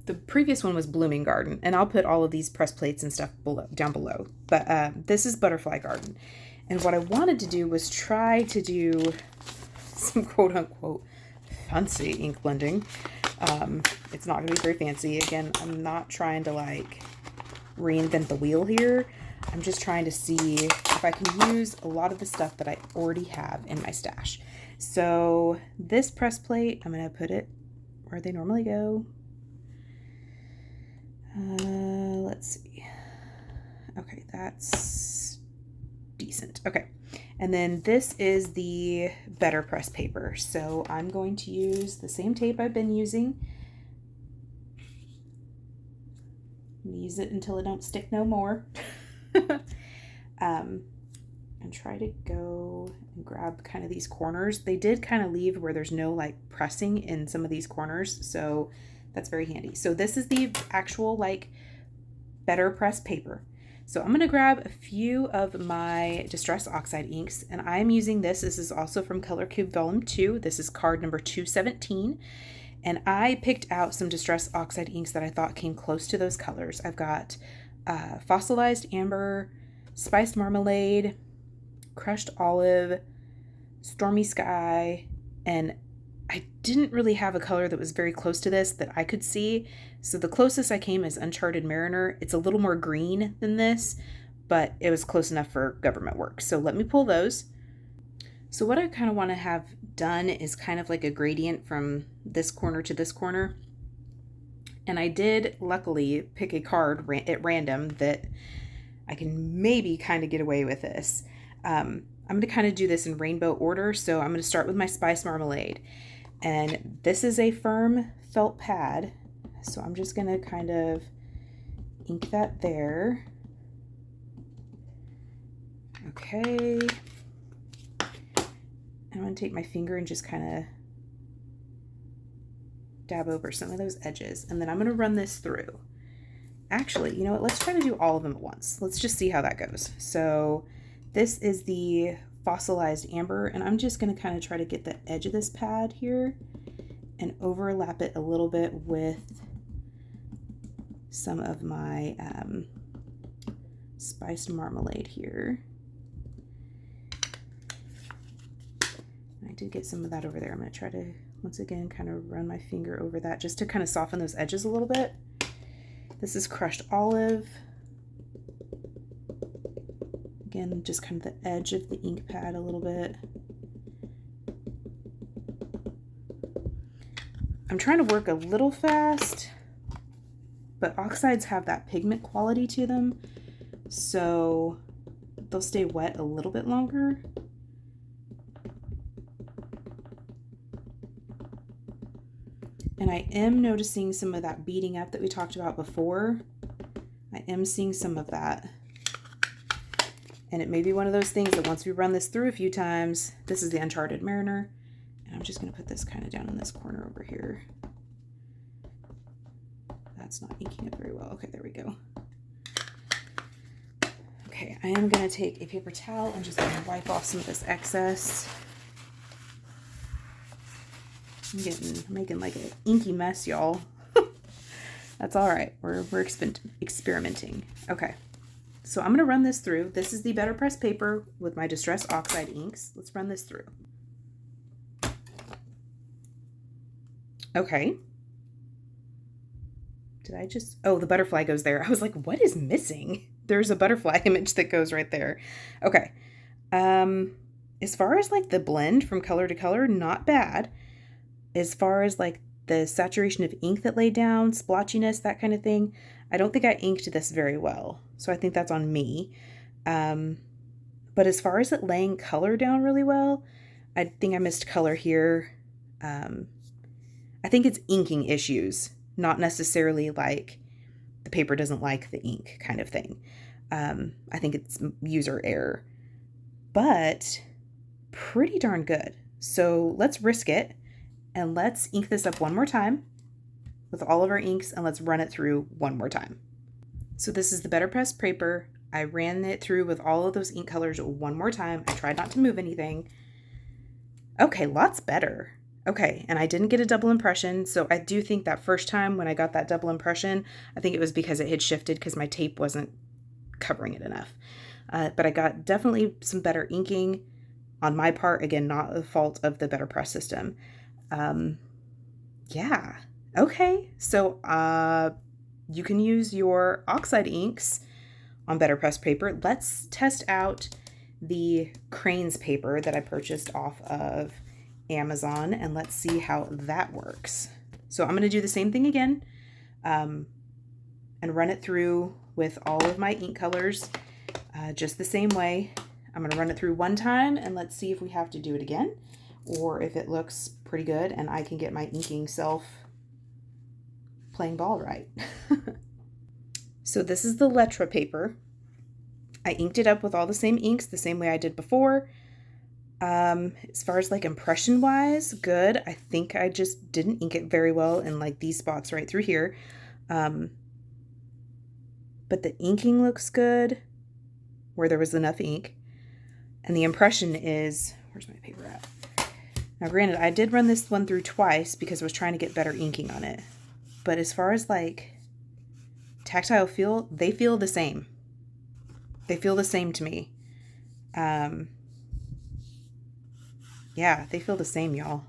The previous one was Blooming Garden, and I'll put all of these press plates and stuff down below. But this is Butterfly Garden. And what I wanted to do was try to do some quote unquote fancy ink blending. It's not going to be very fancy. Again, I'm not trying to like reinvent the wheel here. I'm just trying to see if I can use a lot of the stuff that I already have in my stash. So this press plate, I'm going to put it where they normally go. Let's see. Okay, that's decent. Okay. And then this is the BetterPress paper. So I'm going to use the same tape I've been using. Use it until it don't stick no more. And try to go and grab kind of these corners. They did kind of leave where there's no like pressing in some of these corners. So that's very handy. So this is the actual like BetterPress paper. So I'm going to grab a few of my Distress Oxide inks, and I'm using this. This is also from Color Cube Volume 2. This is card number 217. And I picked out some Distress Oxide inks that I thought came close to those colors. I've got Fossilized Amber, Spiced Marmalade, Crushed Olive, Stormy Sky, and I didn't really have a color that was very close to this that I could see. So the closest I came is Uncharted Mariner. It's a little more green than this, but it was close enough for government work. So let me pull those. So what I kind of want to have done is kind of like a gradient from this corner to this corner. And I did luckily pick a card at random that I can maybe kind of get away with this. I'm going to kind of do this in rainbow order. So I'm going to start with my Spice Marmalade. And this is a firm felt pad. So I'm just going to kind of ink that there. Okay. I'm going to take my finger and just kind of dab over some of those edges. And then I'm going to run this through. Actually, you know what? Let's try to do all of them at once. Let's just see how that goes. So this is the Fossilized Amber, and I'm just going to kind of try to get the edge of this pad here and overlap it a little bit with some of my Spiced Marmalade here. I did get some of that over there. I'm going to try to, once again, kind of run my finger over that just to kind of soften those edges a little bit. This is Crushed Olive. Again, just kind of the edge of the ink pad a little bit. I'm trying to work a little fast, but oxides have that pigment quality to them, so they'll stay wet a little bit longer. And I am noticing some of that beading up that we talked about before. I am seeing some of that. And it may be one of those things that once we run this through a few times, this is the Uncharted Mariner. And I'm just going to put this kind of down in this corner over here. That's not inking up very well. Okay, there we go. Okay, I am going to take a paper towel and just kind of wipe off some of this excess. I'm making like an inky mess, y'all. That's all right. We're experimenting. Okay. So I'm going to run this through. This is the BetterPress paper with my Distress Oxide inks. Let's run this through. Okay. Did I just... Oh, the butterfly goes there. I was like, what is missing? There's a butterfly image that goes right there. Okay. As far as like the blend from color to color, not bad. As far as like the saturation of ink that laid down, splotchiness, that kind of thing, I don't think I inked this very well. So I think that's on me. But as far as it laying color down really well, I think I missed color here. I think it's inking issues, not necessarily like the paper doesn't like the ink kind of thing. I think it's user error, but pretty darn good. So let's risk it and let's ink this up one more time with all of our inks and let's run it through one more time. So this is the BetterPress paper. I ran it through with all of those ink colors one more time. I tried not to move anything. Okay, lots better. Okay, and I didn't get a double impression, so I do think that first time when I got that double impression, I think it was because it had shifted because my tape wasn't covering it enough. But I got definitely some better inking on my part. Again, not the fault of the BetterPress system. Yeah. Okay. So you can use your oxide inks on BetterPress paper. Let's test out the Cranes paper that I purchased off of Amazon, and let's see how that works. So I'm going to do the same thing again, and run it through with all of my ink colors just the same way. I'm going to run it through one time, and let's see if we have to do it again, or if it looks pretty good and I can get my inking self playing ball right. So this is the Letterpress paper. I inked it up with all the same inks, the same way I did before. As far as like impression wise, good. I think I just didn't ink it very well in like these spots right through here. But the inking looks good where there was enough ink. And the impression is, where's my paper at? Now granted, I did run this one through twice because I was trying to get better inking on it. But as far as like tactile feel, they feel the same. They feel the same to me. Yeah, they feel the same, y'all.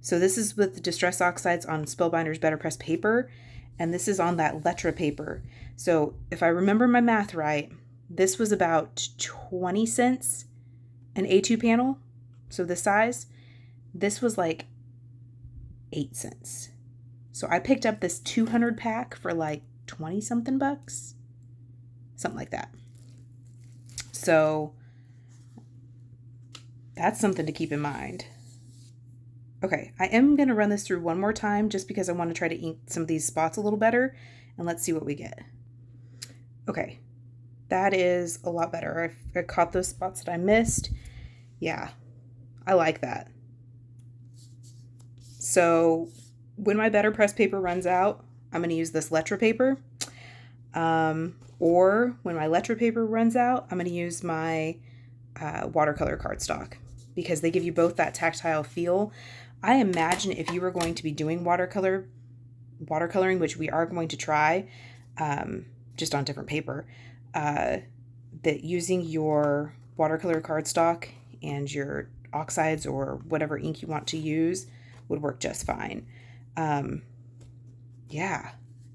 So this is with the Distress Oxides on Spellbinders BetterPress paper, and this is on that Letterpress paper. So if I remember my math right, this was about 20 cents an A2 panel. So this size, this was like 8 cents. So I picked up this 200 pack for like 20 something bucks. Something like that. So that's something to keep in mind. Okay, I am going to run this through one more time just because I want to try to ink some of these spots a little better, and let's see what we get. Okay, that is a lot better. I caught those spots that I missed. Yeah, I like that. So when my BetterPress paper runs out, I'm going to use this Letterpress paper. Or when my Letterpress paper runs out, I'm going to use my watercolor cardstock because they give you both that tactile feel. I imagine if you were going to be doing watercoloring, which we are going to try, just on different paper, that using your watercolor cardstock and your oxides or whatever ink you want to use would work just fine. Yeah.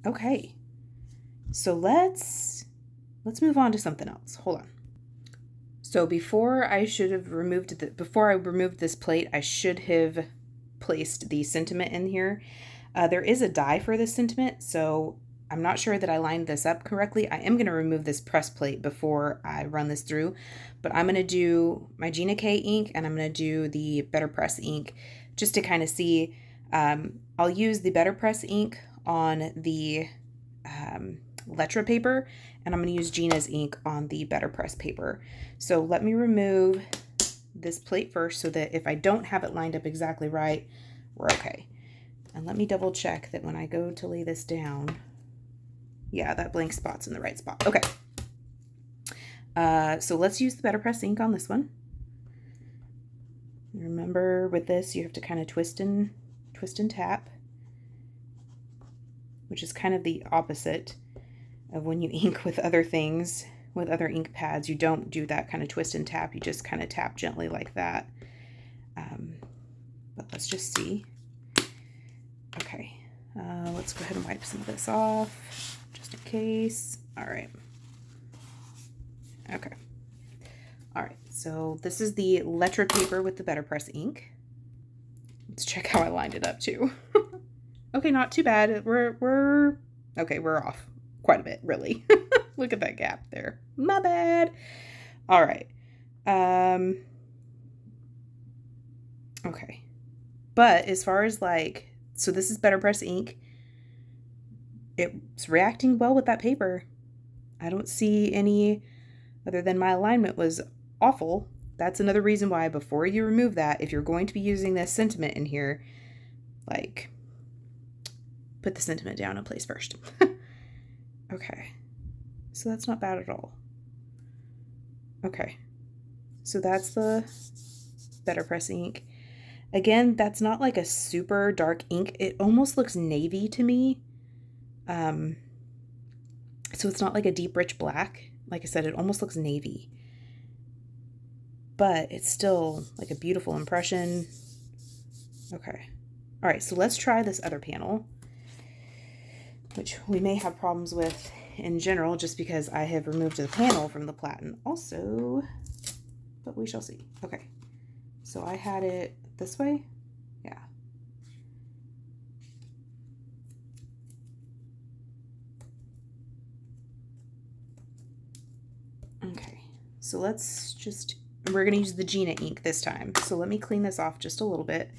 Okay. So let's move on to something else. Hold on. So before I removed this plate, I should have placed the sentiment in here. There is a die for this sentiment, so I'm not sure that I lined this up correctly. I am going to remove this press plate before I run this through, but I'm going to do my Gina K ink and I'm going to do the BetterPress ink just to kind of see. I'll use the BetterPress ink on the Letterpress paper, and I'm going to use Gina's ink on the BetterPress paper. So let me remove this plate first so that if I don't have it lined up exactly right, we're okay. And let me double check that when I go to lay this down, yeah, that blank spot's in the right spot. Okay. So let's use the BetterPress ink on this one. Remember with this, you have to kind of twist and tap, which is kind of the opposite of when you ink with other things, with other ink pads. You don't do that kind of twist and tap. You just kind of tap gently like that. But let's just see. Okay, let's go ahead and wipe some of this off just in case. All right. Okay. All right, so this is the Letterpress paper with the BetterPress ink. Let's check how I lined it up too. Okay, not too bad. We're off quite a bit, really. Look at that gap there. My bad. All right. Okay. But as far as like, so this is BetterPress ink. It's reacting well with that paper. I don't see any, other than my alignment was awful. That's another reason why before you remove that, if you're going to be using this sentiment in here, like, put the sentiment down in place first. Okay. So that's not bad at all. Okay. So that's the BetterPress ink. Again, that's not like a super dark ink. It almost looks navy to me. So it's not like a deep, rich black, like I said, it almost looks navy, but it's still like a beautiful impression. Okay. All right, so let's try this other panel, which we may have problems with in general just because I have removed the panel from the platen also, but we shall see. Okay, so I had it this way. Yeah. Okay, so we're gonna use the Gina ink this time. So let me clean this off just a little bit.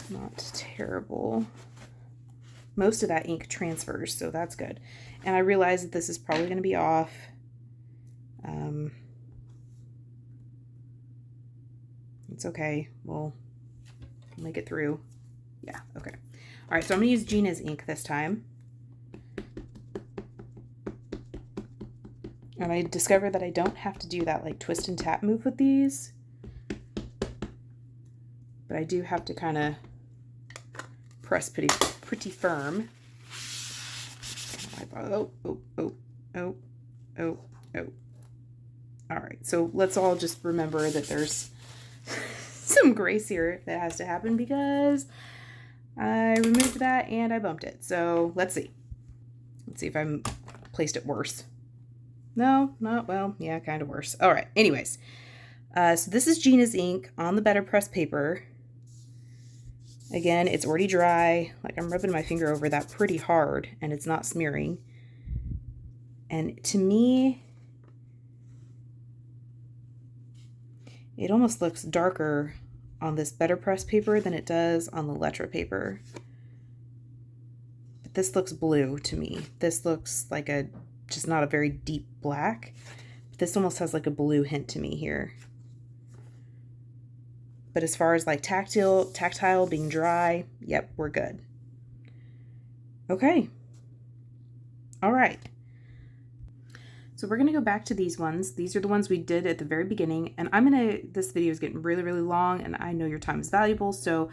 Not terrible. Most of that ink transfers, so that's good. And I realize that this is probably going to be off. It's okay. We'll make it through. Yeah, okay. All right, so I'm going to use Gina's ink this time. And I discovered that I don't have to do that like twist and tap move with these. But I do have to kind of press pretty firm. Oh. All right, so let's all just remember that there's some grace here that has to happen because I removed that and I bumped it. So let's see. Let's see if I placed it worse. No, not well. Yeah, kind of worse. All right. Anyways, so this is Gina's ink on the BetterPress paper. Again, it's already dry. Like I'm rubbing my finger over that pretty hard and it's not smearing. And to me, it almost looks darker on this BetterPress paper than it does on the Letterpress paper. But this looks blue to me. This looks like just not a very deep black. This almost has like a blue hint to me here. But as far as like tactile being dry, yep, we're good. Okay. All right. So we're going to go back to these ones. These are the ones we did at the very beginning. And this video is getting really, really long and I know your time is valuable. So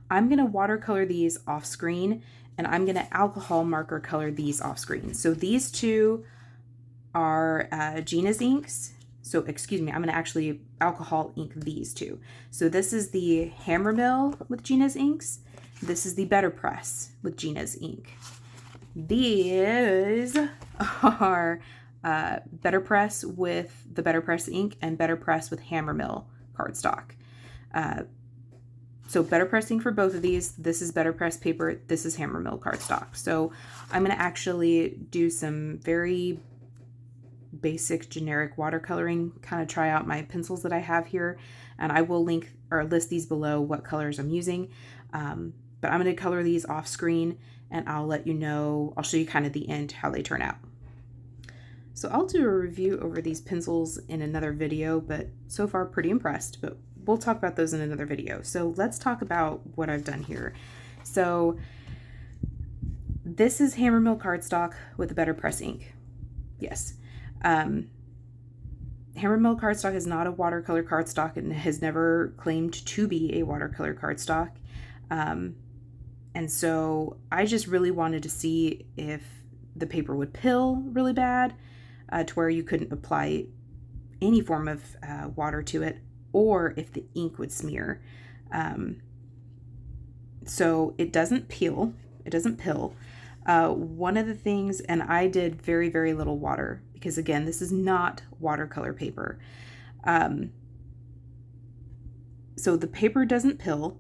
I'm going to watercolor these off screen and I'm going to alcohol marker color these off screen. So these two are Gina's inks. So excuse me, I'm going to actually alcohol ink these two. So this is the Hammermill with Gina's inks. This is the BetterPress with Gina's ink. These are BetterPress with the BetterPress ink and BetterPress with Hammermill cardstock. So BetterPress ink for both of these. This is BetterPress paper. This is Hammermill cardstock. So I'm going to actually do some very basic generic watercoloring, kind of try out my pencils that I have here, and I will link or list these below what colors I'm using. But I'm going to color these off screen and I'll let you know, I'll show you kind of the end how they turn out. So I'll do a review over these pencils in another video, but so far pretty impressed, but we'll talk about those in another video. So let's talk about what I've done here. So this is Hammermill cardstock with the BetterPress ink. Yes. Hammermill cardstock is not a watercolor cardstock and has never claimed to be a watercolor cardstock. And so I just really wanted to see if the paper would pill really bad to where you couldn't apply any form of water to it, or if the ink would smear. So it doesn't peel. It doesn't pill. One of the things, and I did very, very little water because again, this is not watercolor paper. So the paper doesn't pill.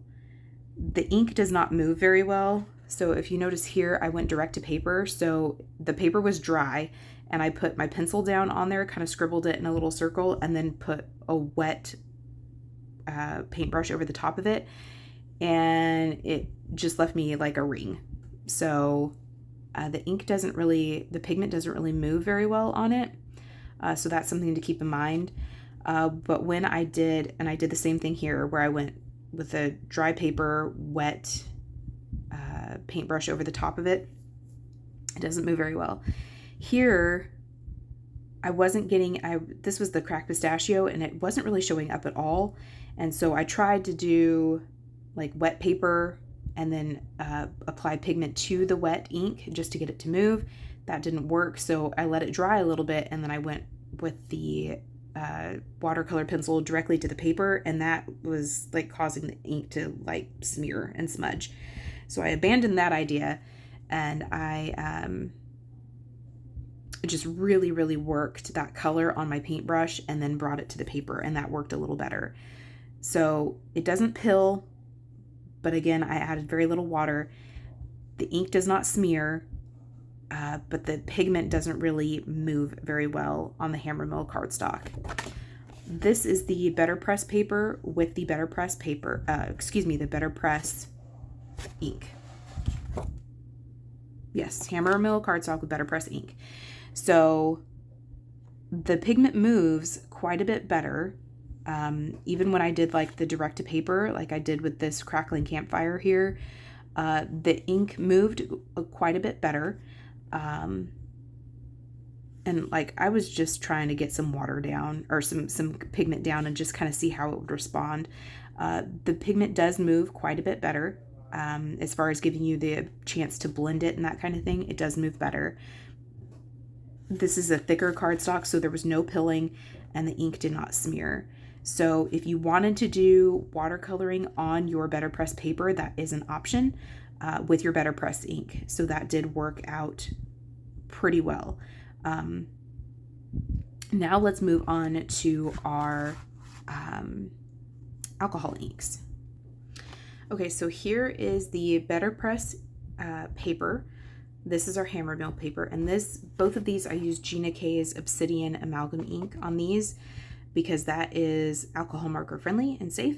The ink does not move very well. So if you notice here, I went direct to paper. So the paper was dry and I put my pencil down on there, kind of scribbled it in a little circle and then put a wet paintbrush over the top of it. And it just left me like a ring. So the pigment doesn't really move very well on it. So that's something to keep in mind. But when I did the same thing here where I went with a dry paper, wet paintbrush over the top of it, it doesn't move very well. Here, I wasn't getting, this was the cracked pistachio and it wasn't really showing up at all. And so I tried to do like wet paper and then apply pigment to the wet ink just to get it to move. That didn't work, so I let it dry a little bit, and then I went with the watercolor pencil directly to the paper, and that was like causing the ink to like smear and smudge. So I abandoned that idea, and I just really worked that color on my paintbrush and then brought it to the paper, and that worked a little better. So it doesn't pill, but again, I added very little water. The ink does not smear, but the pigment doesn't really move very well on the Hammermill cardstock. This is the BetterPress paper with the BetterPress paper, the BetterPress ink. Yes, Hammermill cardstock with BetterPress ink. So the pigment moves quite a bit better. Even when I did like the direct to paper, like I did with this crackling campfire here, the ink moved quite a bit better. And like I was just trying to get some water down or some pigment down and just kind of see how it would respond. The pigment does move quite a bit better. As far as giving you the chance to blend it and that kind of thing, it does move better. This is a thicker cardstock, so there was no pilling and the ink did not smear. So if you wanted to do watercoloring on your BetterPress paper, that is an option with your BetterPress ink. So that did work out pretty well. Now let's move on to our alcohol inks. Okay, so here is the BetterPress paper. This is our Hammermill paper, and both of these I use Gina K's Obsidian Amalgam ink on these because that is alcohol marker friendly and safe.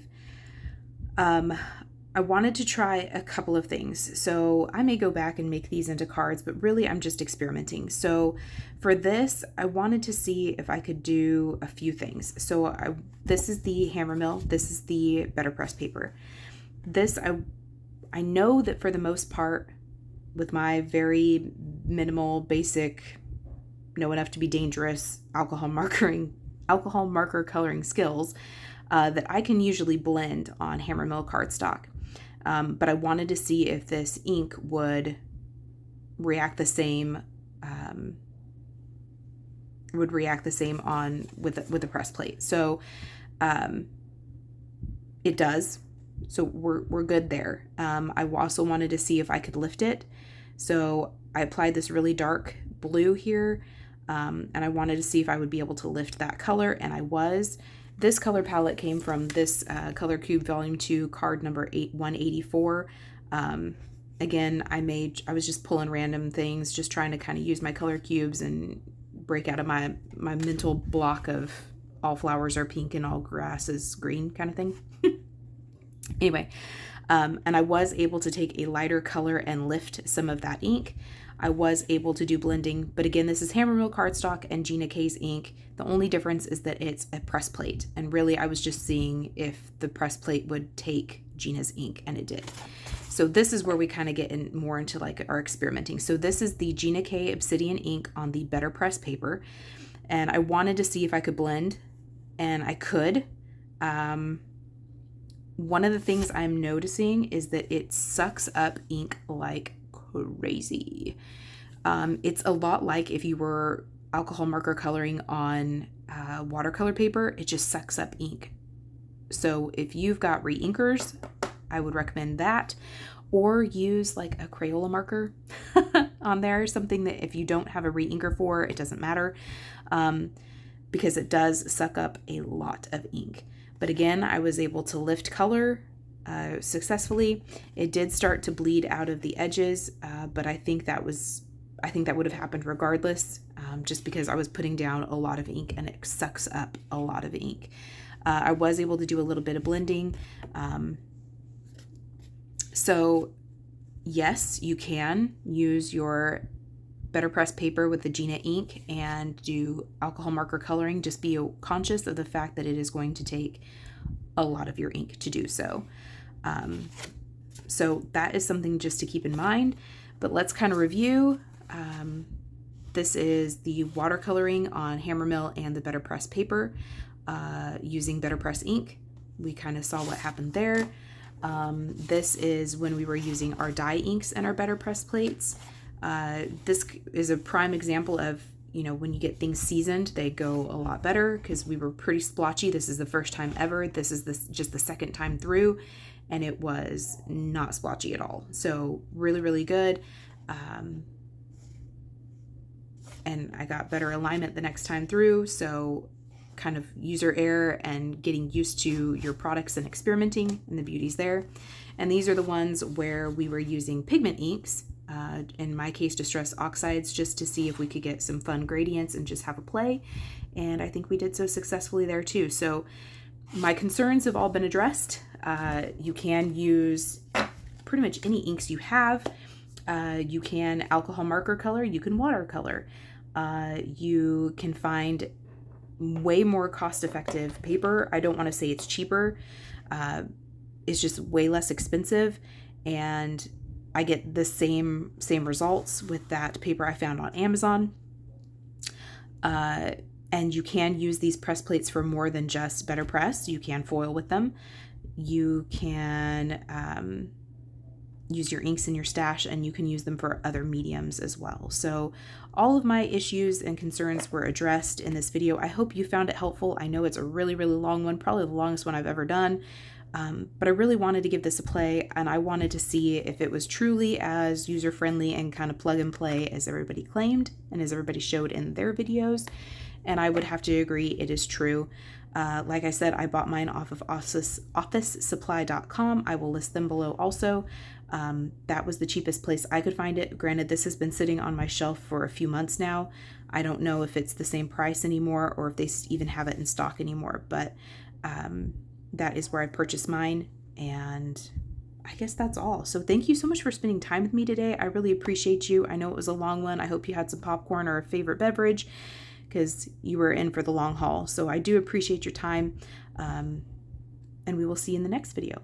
I wanted to try a couple of things, so I may go back and make these into cards, but really I'm just experimenting. So for this, I wanted to see if I could do a few things. So this is the Hammermill, this is the BetterPress paper. This, I know that for the most part, with my very minimal, basic, know enough to be dangerous alcohol marker coloring skills, that I can usually blend on Hammermill cardstock. But I wanted to see if this ink would react the same on with the press plate. So it does. So we're good there. I also wanted to see if I could lift it. So I applied this really dark blue here, and I wanted to see if I would be able to lift that color, and I was. This color palette came from this Color Cube Volume 2 card number 184. Again, I was just pulling random things, just trying to kind of use my color cubes and break out of my mental block of all flowers are pink and all grass is green kind of thing. Anyway, and I was able to take a lighter color and lift some of that ink. I was able to do blending, but again, this is Hammermill cardstock and Gina K's ink. The only difference is that it's a press plate, and really I was just seeing if the press plate would take Gina's ink, and it did. So this is where we kind of get more into like our experimenting. So this is the Gina K Obsidian ink on the BetterPress paper, and I wanted to see if I could blend, and I could. One of the things I'm noticing is that it sucks up ink like crazy. It's a lot like if you were alcohol marker coloring on watercolor paper, it just sucks up ink. So if you've got re-inkers, I would recommend that, or use like a Crayola marker on there, something that if you don't have a re-inker for, it doesn't matter, because it does suck up a lot of ink. But again, I was able to lift color successfully. It did start to bleed out of the edges, but I think that would have happened regardless, just because I was putting down a lot of ink and it sucks up a lot of ink. I was able to do a little bit of blending. So yes, you can use your BetterPress paper with the Gina ink and do alcohol marker coloring. Just be conscious of the fact that it is going to take a lot of your ink to do so. So that is something just to keep in mind. But let's kind of review. This is the watercoloring on Hammermill and the BetterPress paper using BetterPress ink. We kind of saw what happened there. This is when we were using our dye inks and our BetterPress plates. This is a prime example of, when you get things seasoned, they go a lot better because we were pretty splotchy. This is the first time ever. This is just the second time through, and it was not splotchy at all. So really, really good. And I got better alignment the next time through. So kind of user error and getting used to your products and experimenting, and the beauty's there. And these are the ones where we were using pigment inks, in my case distress oxides, just to see if we could get some fun gradients and just have a play. And I think we did so successfully there too. So my concerns have all been addressed. You can use pretty much any inks you have. You can alcohol marker color, you can watercolor. You can find way more cost-effective paper. I don't want to say it's cheaper. It's just way less expensive, and I get the same results with that paper I found on Amazon. And you can use these press plates for more than just BetterPress. You can foil with them. You can use your inks in your stash, and you can use them for other mediums as well. So all of my issues and concerns were addressed in this video. I hope you found it helpful. I know it's a really, really long one, probably the longest one I've ever done. But I really wanted to give this a play, and I wanted to see if it was truly as user-friendly and kind of plug and play as everybody claimed and as everybody showed in their videos. And I would have to agree, it is true. Like I said, I bought mine off of officesupply.com. I will list them below also. That was the cheapest place I could find it. Granted, this has been sitting on my shelf for a few months now. I don't know if it's the same price anymore or if they even have it in stock anymore, but that is where I purchased mine, and I guess that's all. So thank you so much for spending time with me today. I really appreciate you. I know it was a long one. I hope you had some popcorn or a favorite beverage, because you were in for the long haul. So I do appreciate your time, and we will see you in the next video.